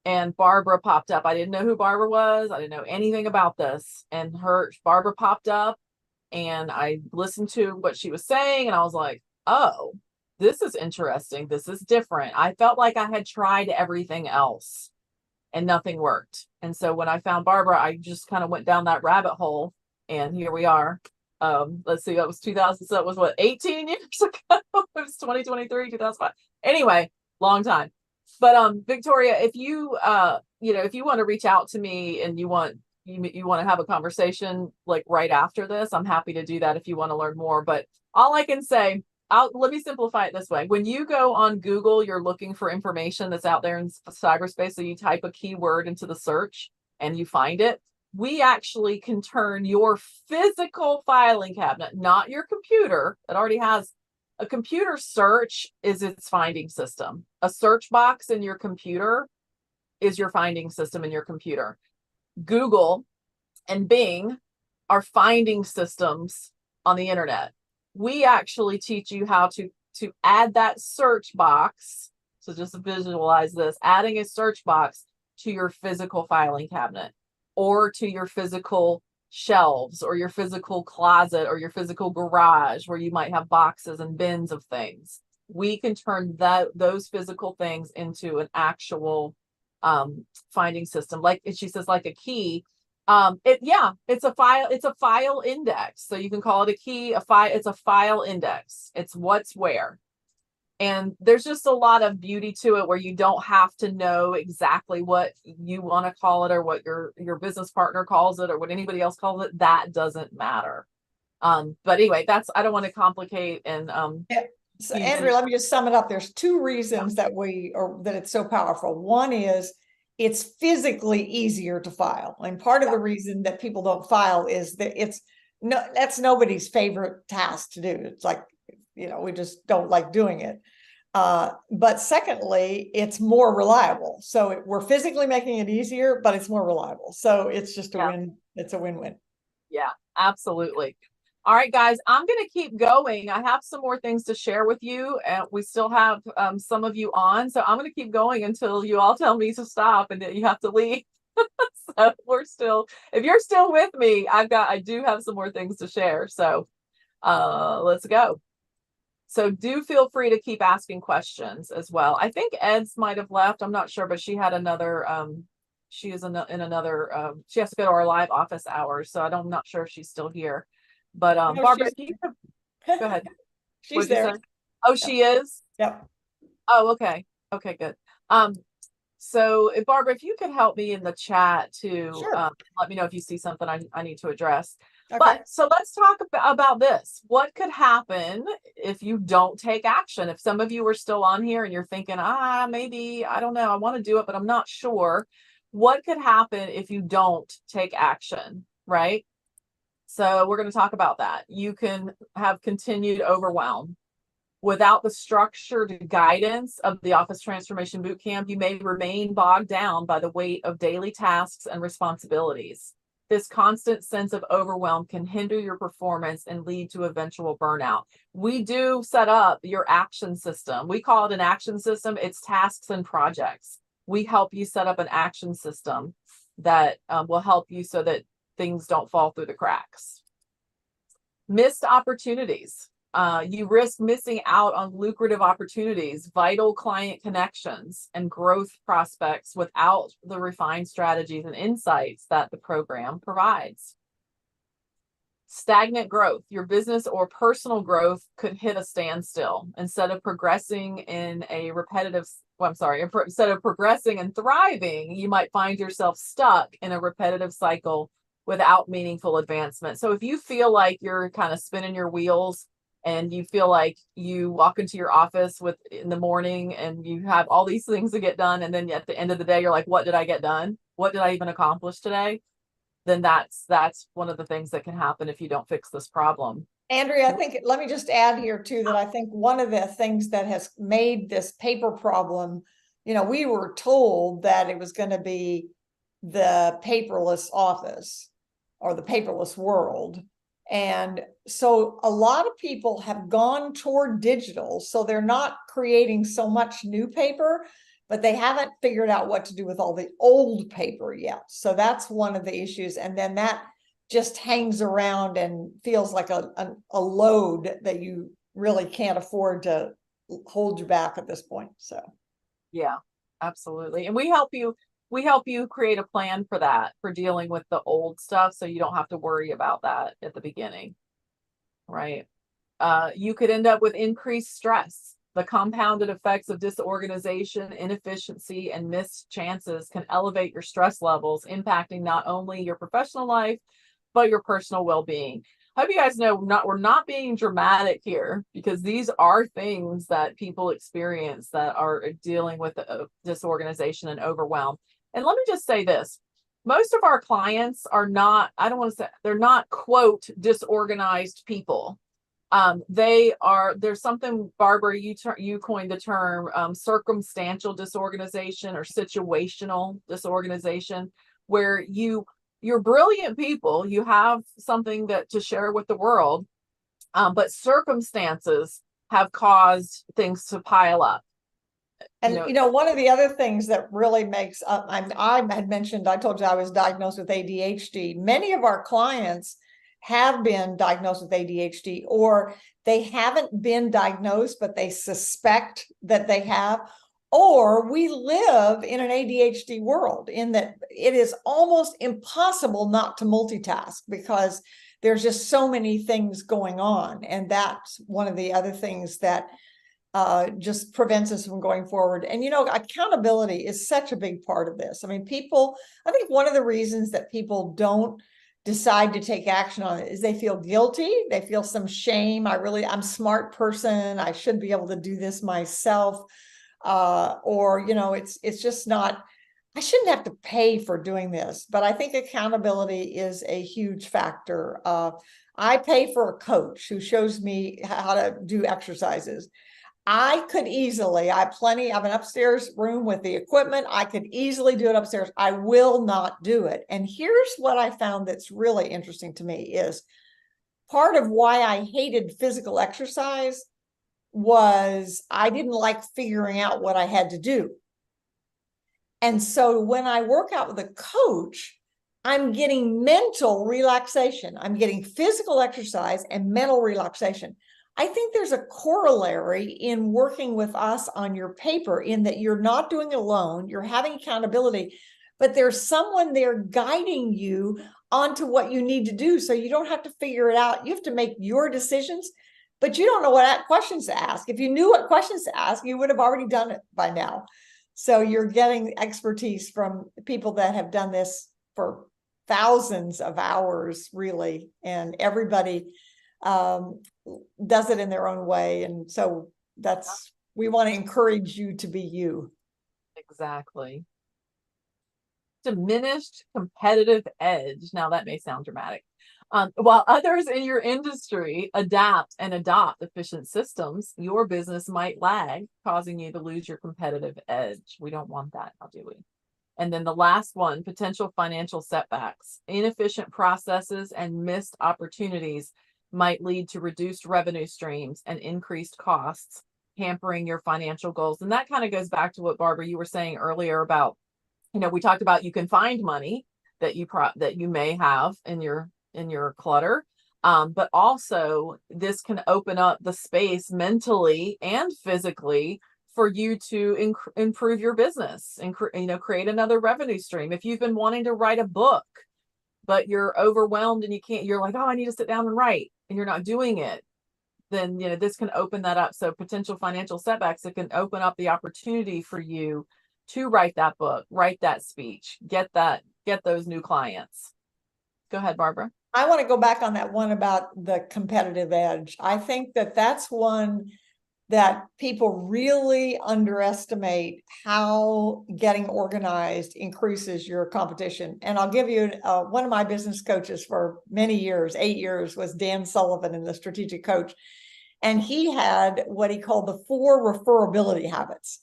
And Barbara popped up. I didn't know who Barbara was. I didn't know anything about this. And Barbara popped up, and I listened to what she was saying. And I was like, oh, this is interesting. This is different. I felt like I had tried everything else and nothing worked. And so when I found Barbara, I just kind of went down that rabbit hole, and here we are. Let's see, that was 2000. So it was 18 years ago? It was 2023, 2005. Anyway, long time. But Victoria, if you if you want to reach out to me and you want to have a conversation like right after this, I'm happy to do that if you want to learn more. But all I can say, let me simplify it this way. When you go on Google, you're looking for information that's out there in cyberspace. So you type a keyword into the search and you find it. We actually can turn your physical filing cabinet, not your computer that already has a computer search, is its finding system. A search box in your computer is your finding system in your computer. Google and Bing are finding systems on the internet. We actually teach you how to add that search box. So just visualize this, adding a search box to your physical filing cabinet, or to your physical shelves, or your physical closet, or your physical garage where you might have boxes and bins of things. We can turn those physical things into an actual finding system. Like she says, like a key. It's a file index. So you can call it a key, it's a file index. It's what's where. And there's just a lot of beauty to it where you don't have to know exactly what you want to call it, or what your business partner calls it, or what anybody else calls it. That doesn't matter. But anyway, I don't want to complicate and So Andrea, let me just sum it up. There's two reasons that that it's so powerful. One is it's physically easier to file. And part of the reason that people don't file is that that's nobody's favorite task to do. It's like, we just don't like doing it. But secondly, it's more reliable. So we're physically making it easier, but it's more reliable. So it's just a win. It's a win-win. Yeah, absolutely. All right, guys, I'm going to keep going. I have some more things to share with you, and we still have some of you on. So I'm going to keep going until you all tell me to stop and that you have to leave. So if you're still with me, I do have some more things to share. So let's go. So do feel free to keep asking questions as well. I think Ed's might have left. I'm not sure, but she had another, she is in another, she has to go to our live office hours. So I'm not sure if she's still here. But Barbara, go ahead. She's there. Oh, she is? Yep. Oh, okay. Okay, good. So Barbara, if you could help me in the chat to let me know if you see something I need to address. Okay. But so let's talk about this. What could happen if you don't take action? If some of you are still on here and you're thinking, maybe, I don't know, I want to do it, but I'm not sure. What could happen if you don't take action, right? So we're going to talk about that. You can have continued overwhelm. Without the structured guidance of the Office Transformation Bootcamp, you may remain bogged down by the weight of daily tasks and responsibilities. This constant sense of overwhelm can hinder your performance and lead to eventual burnout. We do set up your action system. We call it an action system. It's tasks and projects. We help you set up an action system that will help you so that things don't fall through the cracks. Missed opportunities. You risk missing out on lucrative opportunities, vital client connections, and growth prospects without the refined strategies and insights that the program provides. Stagnant growth. Your business or personal growth could hit a standstill. Instead of progressing in a instead of progressing and thriving, you might find yourself stuck in a repetitive cycle without meaningful advancement. So if you feel like you're kind of spinning your wheels, and you feel like you walk into your office in the morning and you have all these things to get done, and then at the end of the day, you're like, what did I get done? What did I even accomplish today? Then that's one of the things that can happen if you don't fix this problem. Andrea, I think, let me just add here too, that I think one of the things that has made this paper problem, we were told that it was going to be the paperless office or the paperless world. And so a lot of people have gone toward digital. So they're not creating so much new paper, but they haven't figured out what to do with all the old paper yet. So that's one of the issues. And then that just hangs around and feels like a load that you really can't afford to hold you back at this point. So yeah, absolutely. And we help you create a plan for that, for dealing with the old stuff, so you don't have to worry about that at the beginning, right? You could end up with increased stress. The compounded effects of disorganization, inefficiency, and missed chances can elevate your stress levels, impacting not only your professional life, but your personal well-being. I hope you guys know we're not being dramatic here, because these are things that people experience that are dealing with disorganization and overwhelm. And let me just say this. Most of our clients are not, they're not, quote, disorganized people. There's something, Barbara, you coined the term circumstantial disorganization or situational disorganization, where you're brilliant people, you have something to share with the world, but circumstances have caused things to pile up. And one of the other things that really makes I had mentioned, I told you I was diagnosed with ADHD. Many of our clients have been diagnosed with ADHD, or they haven't been diagnosed, but they suspect that they have. Or we live in an ADHD world, in that it is almost impossible not to multitask because there's just so many things going on. And that's one of the other things that just prevents us from going forward. And, accountability is such a big part of this. I mean, I think one of the reasons that people don't decide to take action on it is they feel guilty. They feel some shame. I'm a smart person. I should be able to do this myself. Or, it's just not, I shouldn't have to pay for doing this. But I think accountability is a huge factor. I pay for a coach who shows me how to do exercises. I could easily, I have an upstairs room with the equipment. I could easily do it upstairs. I will not do it. And here's what I found that's really interesting to me is part of why I hated physical exercise was I didn't like figuring out what I had to do. And so when I work out with a coach, I'm getting mental relaxation. I'm getting physical exercise and mental relaxation. I think there's a corollary in working with us on your paper in that you're not doing it alone, you're having accountability, but there's someone there guiding you onto what you need to do. So you don't have to figure it out. You have to make your decisions, but you don't know what questions to ask. If you knew what questions to ask, you would have already done it by now. So you're getting expertise from people that have done this for thousands of hours, really, and everybody does it in their own way. And so we want to encourage you to be you. Exactly. Diminished competitive edge. Now that may sound dramatic. While others in your industry adapt and adopt efficient systems, your business might lag, causing you to lose your competitive edge. We don't want that, now do we? And then the last one, potential financial setbacks. Inefficient processes and missed opportunities might lead to reduced revenue streams and increased costs, hampering your financial goals. And that kind of goes back to what, Barbara, you were saying earlier about, we talked about you can find money that you may have in your clutter, but also this can open up the space mentally and physically for you to improve your business and create another revenue stream. If you've been wanting to write a book, but you're overwhelmed and you're like, oh, I need to sit down and write, and you're not doing it, then this can open that up. So potential financial setbacks, it can open up the opportunity for you to write that book, write that speech, get those new clients. Go ahead, Barbara. I want to go back on that one about the competitive edge. I think that's one that people really underestimate, how getting organized increases your competition. And I'll give you one of my business coaches for many years, 8 years, was Dan Sullivan in the Strategic Coach. And he had what he called the 4 referability habits.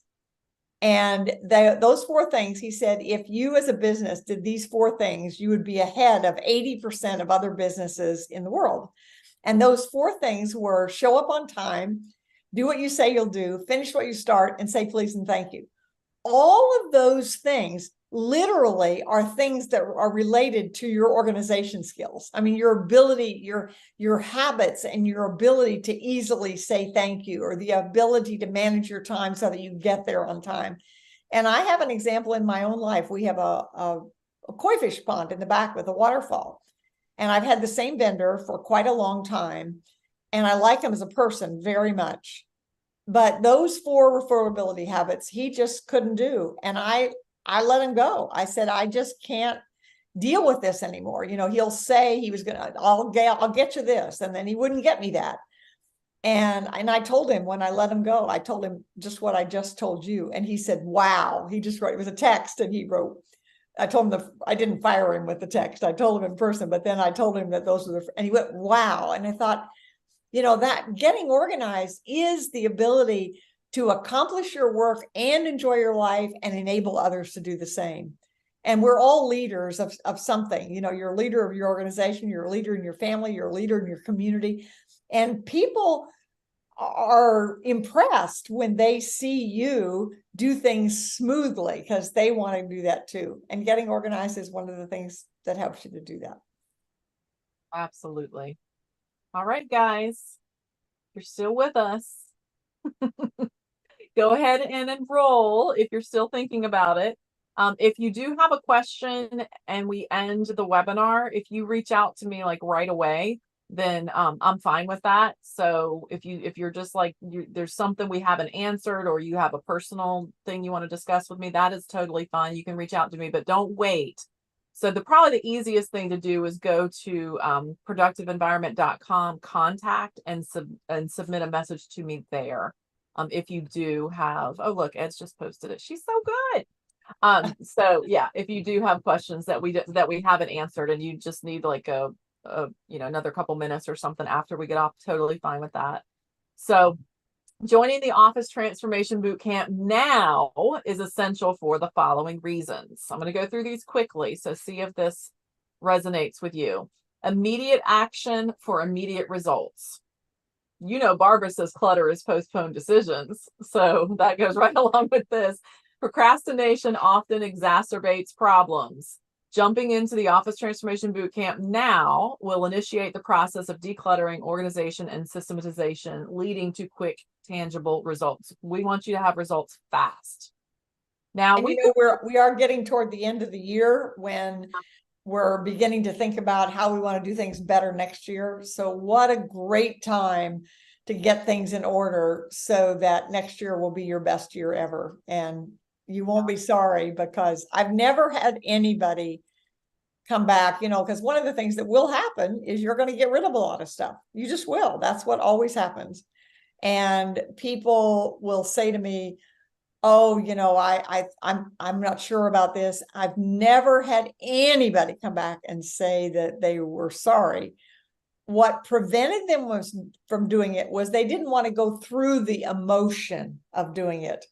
And those 4 things, he said, if you as a business did these 4 things, you would be ahead of 80% of other businesses in the world. And those 4 things were show up on time, do what you say you'll do, finish what you start, and say please and thank you. All of those things literally are things that are related to your organization skills. I mean, your ability, your habits, and your ability to easily say thank you, or the ability to manage your time so that you get there on time. And I have an example in my own life. We have a koi fish pond in the back with a waterfall. And I've had the same vendor for quite a long time. And I like him as a person very much. But those 4 referability habits, he just couldn't do. And I let him go. I said, I just can't deal with this anymore. He'll say he was I'll get you this. And then he wouldn't get me that. And I told him when I let him go, I told him just what I just told you. And he said, wow. He just wrote, it was a text, and he wrote, I told him I didn't fire him with the text. I told him in person, but then I told him that those were and he went, wow. And I thought, that getting organized is the ability to accomplish your work and enjoy your life and enable others to do the same. And we're all leaders of something. You're a leader of your organization, you're a leader in your family, you're a leader in your community. And people are impressed when they see you do things smoothly, because they want to do that too. And getting organized is one of the things that helps you to do that. Absolutely. All right, guys, you're still with us. Go ahead and enroll if you're still thinking about it. If you do have a question and we end the webinar, if you reach out to me like right away, then I'm fine with that. So if you're just like, there's something we haven't answered, or you have a personal thing you want to discuss with me, that is totally fine. You can reach out to me, but don't wait So probably the easiest thing to do is go to productiveenvironment.com contact and submit a message to me there. If you do have, oh look, Ed's just posted it. She's so good. So yeah, if you do have questions that we haven't answered and you just need like a another couple minutes or something after we get off, totally fine with that. So joining the Office Transformation Bootcamp now is essential for the following reasons. I'm going to go through these quickly, so see if this resonates with you. Immediate action for immediate results. You know, Barbara says clutter is postponed decisions, so that goes right along with this. Procrastination often exacerbates problems. Jumping into the Office Transformation Bootcamp now will initiate the process of decluttering, organization, and systematization, leading to quick, tangible results. We want you to have results fast. Now, and we are getting toward the end of the year when we're beginning to think about how we want to do things better next year. So what a great time to get things in order so that next year will be your best year ever. And you won't be sorry, because I've never had anybody come back, because one of the things that will happen is you're going to get rid of a lot of stuff. You just will. That's what always happens. And people will say to me, oh, I'm not sure about this. I've never had anybody come back and say that they were sorry. What prevented them from doing it was they didn't want to go through the emotion of doing it.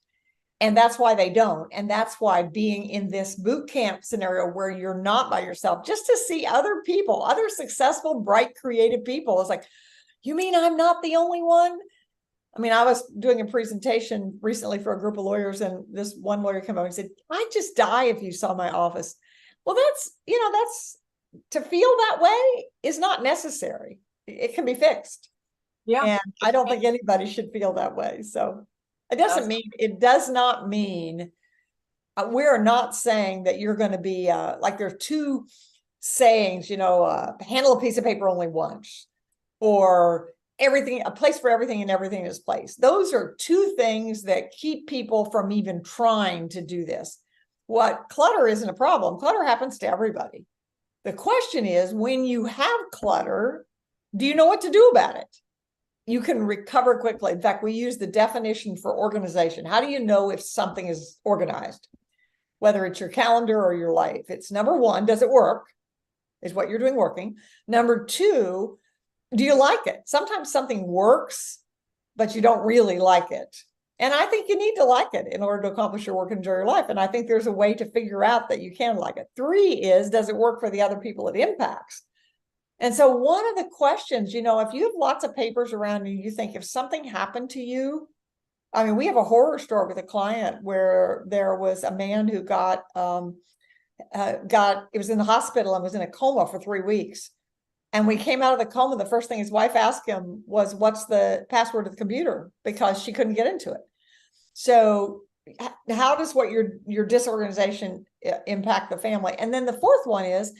And that's why they don't. And that's why being in this boot camp scenario where you're not by yourself, just to see other people, other successful, bright, creative people, it's like, you mean I'm not the only one? I mean, I was doing a presentation recently for a group of lawyers, and this one lawyer came up and said, I'd just die if you saw my office. Well, that's to feel that way is not necessary. It can be fixed. Yeah. And I don't think anybody should feel that way. So it does not mean we're not saying that you're going to be like there are two sayings, handle a piece of paper only once, or everything, a place for everything and everything is place. Those are two things that keep people from even trying to do this. What clutter isn't a problem. Clutter happens to everybody. The question is, when you have clutter, do you know what to do about it? You can recover quickly. In fact, we use the definition for organization. How do you know if something is organized? Whether it's your calendar or your life. It's number one, does it work? Is what you're doing working? Number two, do you like it? Sometimes something works, but you don't really like it. And I think you need to like it in order to accomplish your work and enjoy your life. And I think there's a way to figure out that you can like it. Three is, does it work for the other people it impacts? And so one of the questions, if you have lots of papers around and you think if something happened to you, I mean, we have a horror story with a client where there was a man who it was in the hospital and was in a coma for 3 weeks. And we came out of the coma, the first thing his wife asked him was, what's the password to the computer? Because she couldn't get into it. So how does what your disorganization impact the family? And then the fourth one is,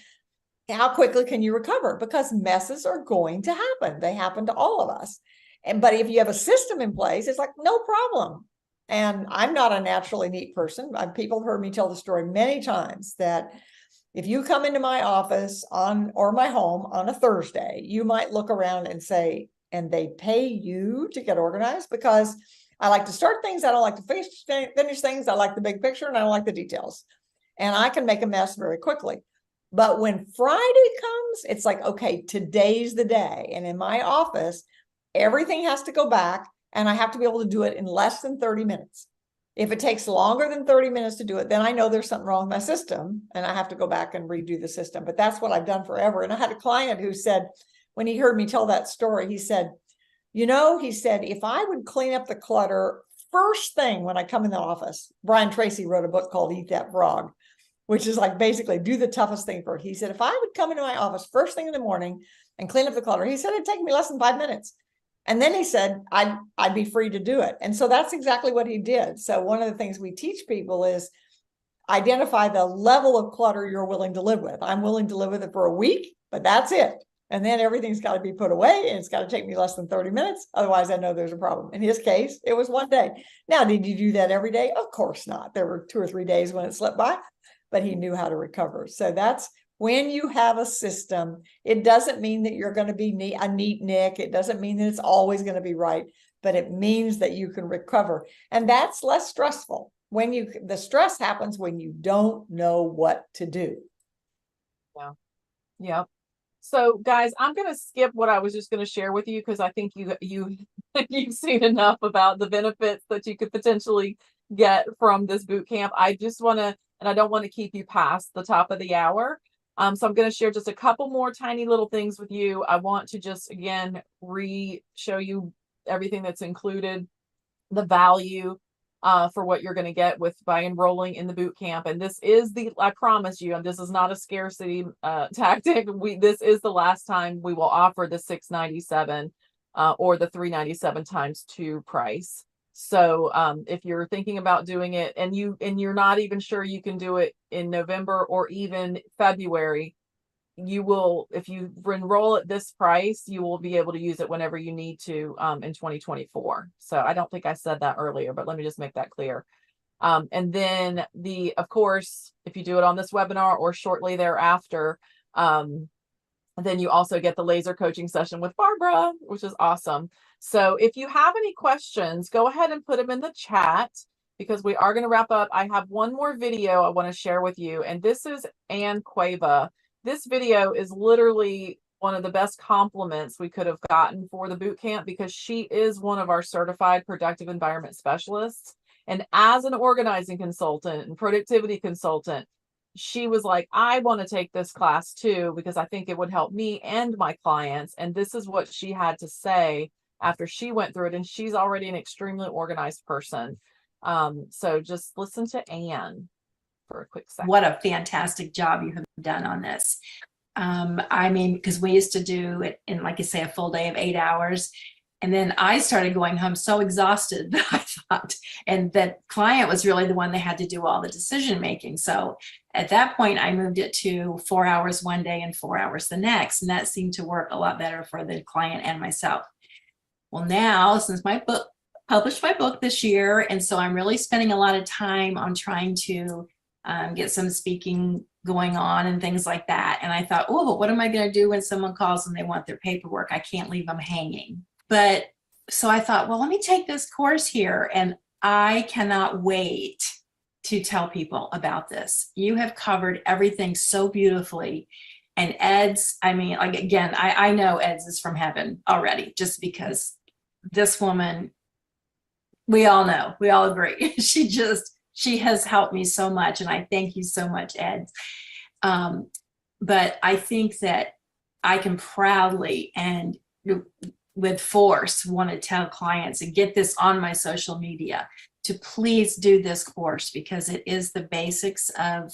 how quickly can you recover? Because messes are going to happen. They happen to all of us. But if you have a system in place, it's like, no problem. And I'm not a naturally neat person. People have heard me tell the story many times that if you come into my office or my home on a Thursday, you might look around and say, and they pay you to get organized? Because I like to start things. I don't like to finish things. I like the big picture and I don't like the details. And I can make a mess very quickly. But when Friday comes, it's like, okay, today's the day. And in my office, everything has to go back and I have to be able to do it in less than 30 minutes. If it takes longer than 30 minutes to do it, then I know there's something wrong with my system and I have to go back and redo the system. But that's what I've done forever. And I had a client who said, when he heard me tell that story, he said, if I would clean up the clutter first thing when I come in the office, Brian Tracy wrote a book called Eat That Frog, which is like basically do the toughest thing first. He said, if I would come into my office first thing in the morning and clean up the clutter, he said, it'd take me less than 5 minutes. And then he said, I'd be free to do it. And so that's exactly what he did. So one of the things we teach people is identify the level of clutter you're willing to live with. I'm willing to live with it for a week, but that's it. And then everything's got to be put away and it's got to take me less than 30 minutes. Otherwise, I know there's a problem. In his case, it was one day. Now, did you do that every day? Of course not. There were 2 or 3 days when it slipped by. but he knew how to recover. So that's when you have a system. It doesn't mean that you're going to be a neat Nick. It doesn't mean that it's always going to be right, but it means that you can recover. And that's less stressful. The stress happens when you don't know what to do. Yeah. Yep. So guys, I'm going to skip what I was just going to share with you, because I think you've seen enough about the benefits that you could potentially get from this boot camp. I just want to, and I don't want to keep you past the top of the hour. So I'm going to share just a couple more tiny little things with you. I want to just, again, show you everything that's included, the value for what you're going to get by enrolling in the boot camp. And this is I promise you, and this is not a scarcity tactic. This is the last time we will offer the $697 or the $397 times 2 price. So if you're thinking about doing it and you're not even sure you can do it in November or even February, you will, if you enroll at this price, you will be able to use it whenever you need to in 2024. So I don't think I said that earlier, but let me just make that clear. And then of course, if you do it on this webinar or shortly thereafter, then you also get the laser coaching session with Barbara, which is awesome. So if you have any questions, go ahead and put them in the chat, because we are going to wrap up. I have one more video I want to share with you, and this is Ann Cueva. This video is literally one of the best compliments we could have gotten for the boot camp, because she is one of our certified productive environment specialists. And as an organizing consultant and productivity consultant, she was like, I want to take this class too, because I think it would help me and my clients. And this is what she had to say after she went through it. And she's already an extremely organized person. So just listen to Ann for a quick second. What a fantastic job you have done on this. I mean, because we used to do it in, like you say, a full day of 8 hours. And then I started going home so exhausted that I thought, and that client was really the one that had to do all the decision making. So at that point, I moved it to 4 hours one day and 4 hours the next. And that seemed to work a lot better for the client and myself. Well, now, since published my book this year, and so I'm really spending a lot of time on trying to get some speaking going on and things like that. And I thought, oh, but what am I going to do when someone calls and they want their paperwork? I can't leave them hanging. But so I thought, well, let me take this course here, and I cannot wait to tell people about this. You have covered everything so beautifully. And Ed's, I mean, like, again, I know Ed's is from heaven already, just because this woman, we all know, we all agree. She has helped me so much. And I thank you so much, Ed. But I think that I can proudly and with force want to tell clients and get this on my social media to please do this course, because it is the basics of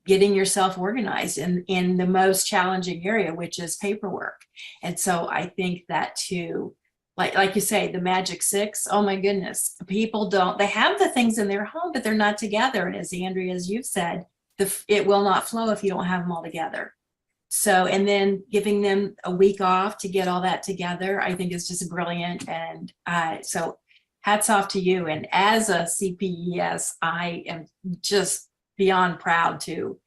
getting yourself organized in the most challenging area, which is paperwork. And so I think that too, like you say, the magic 6, oh my goodness, people they have the things in their home, but they're not together. And as Andrea, as you've said, it will not flow if you don't have them all together. So, and then giving them a week off to get all that together, I think is just brilliant. And so hats off to you. And as a CPES, I am just beyond proud to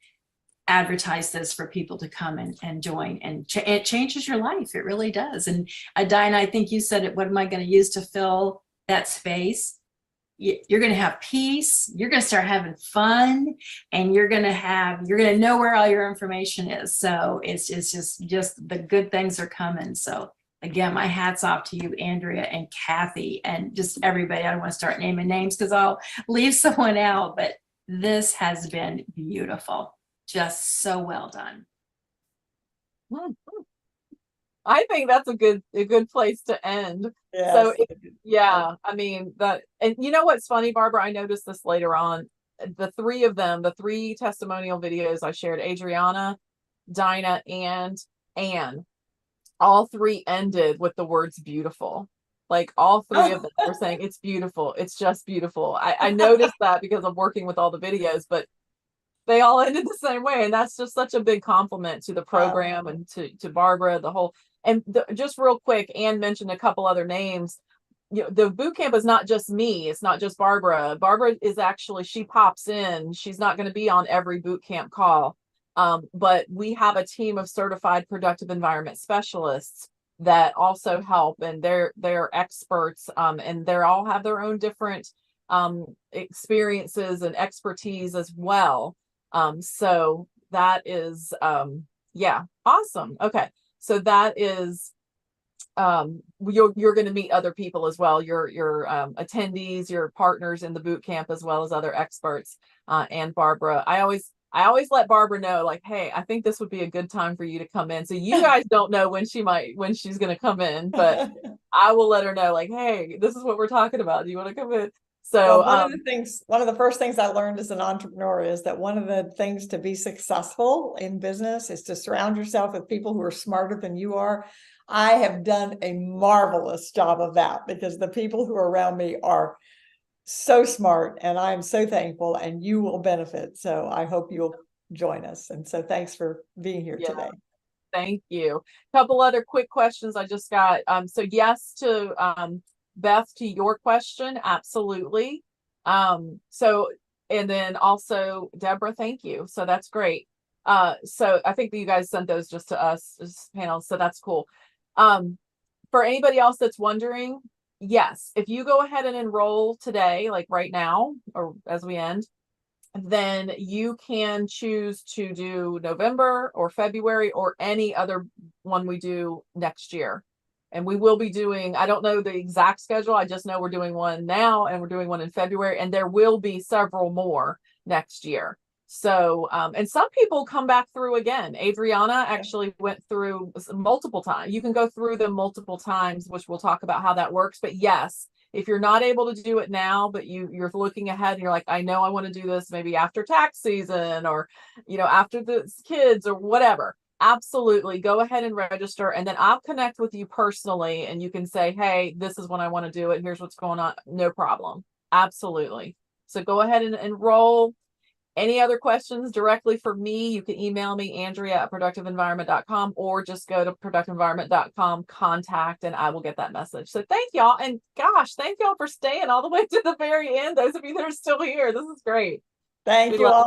advertise this for people to come and join, and it changes your life. It really does. And Dinah, I think you said it, what am I going to use to fill that space? You're going to have peace. You're going to start having fun, and you're going to know where all your information is. So it's just the good things are coming. So again, my hat's off to you, Andrea and Kathy, and just everybody. I don't want to start naming names because I'll leave someone out, but this has been beautiful. Just so well done. I think that's a good place to end. Yes. So yeah, I mean that, and you know what's funny, Barbara, I noticed this later on, the 3 of them, the 3 testimonial videos I shared, Adriana, Dinah, and Ann, all 3 ended with the words beautiful. Like all 3 of them were saying it's beautiful. It's just beautiful. I noticed that because of working with all the videos, but they all ended the same way. And that's just such a big compliment to the program and to Barbara, the whole, and just real quick, Ann mentioned a couple other names. the boot camp is not just me. It's not just Barbara. Barbara is actually, she pops in. She's not going to be on every boot camp call. But we have a team of certified productive environment specialists that also help, and they're experts, and they all have their own different experiences and expertise as well. So that is yeah, awesome. Okay, so that is you're going to meet other people as well, your attendees, your partners in the boot camp, as well as other experts. And Barbara, I always let Barbara know, like, hey, I think this would be a good time for you to come in. So you guys don't know when she's going to come in, but I will let her know, like, hey, this is what we're talking about. Do you want to come in? So well, one of the first things I learned as an entrepreneur is that one of the things to be successful in business is to surround yourself with people who are smarter than you are. I have done a marvelous job of that, because the people who are around me are so smart, and I am so thankful, and you will benefit. So I hope you'll join us. And so thanks for being here today. Thank you. A couple other quick questions I just got. So yes to Beth, to your question, absolutely. So, and then also Deborah, thank you. So that's great. So I think that you guys sent those just to us as panels, so that's cool. For anybody else that's wondering, yes, if you go ahead and enroll today, like right now, or as we end, then you can choose to do November or February or any other one we do next year. And we will be doing, I don't know the exact schedule, I just know we're doing one now and we're doing one in February, and there will be several more next year. So, and some people come back through again. Adriana actually went through multiple times. You can go through them multiple times, which we'll talk about how that works. But yes, if you're not able to do it now, but you're looking ahead and you're like, I know I want to do this maybe after tax season, or, after the kids or whatever, absolutely go ahead and register. And then I'll connect with you personally, and you can say, hey, this is when I want to do it. Here's what's going on. No problem. Absolutely. So go ahead and enroll. Any other questions directly for me, you can email me, Andrea@ProductiveEnvironment.com, or just go to ProductiveEnvironment.com, contact, and I will get that message. So thank y'all. And gosh, thank y'all for staying all the way to the very end. Those of you that are still here, this is great. Thank you all.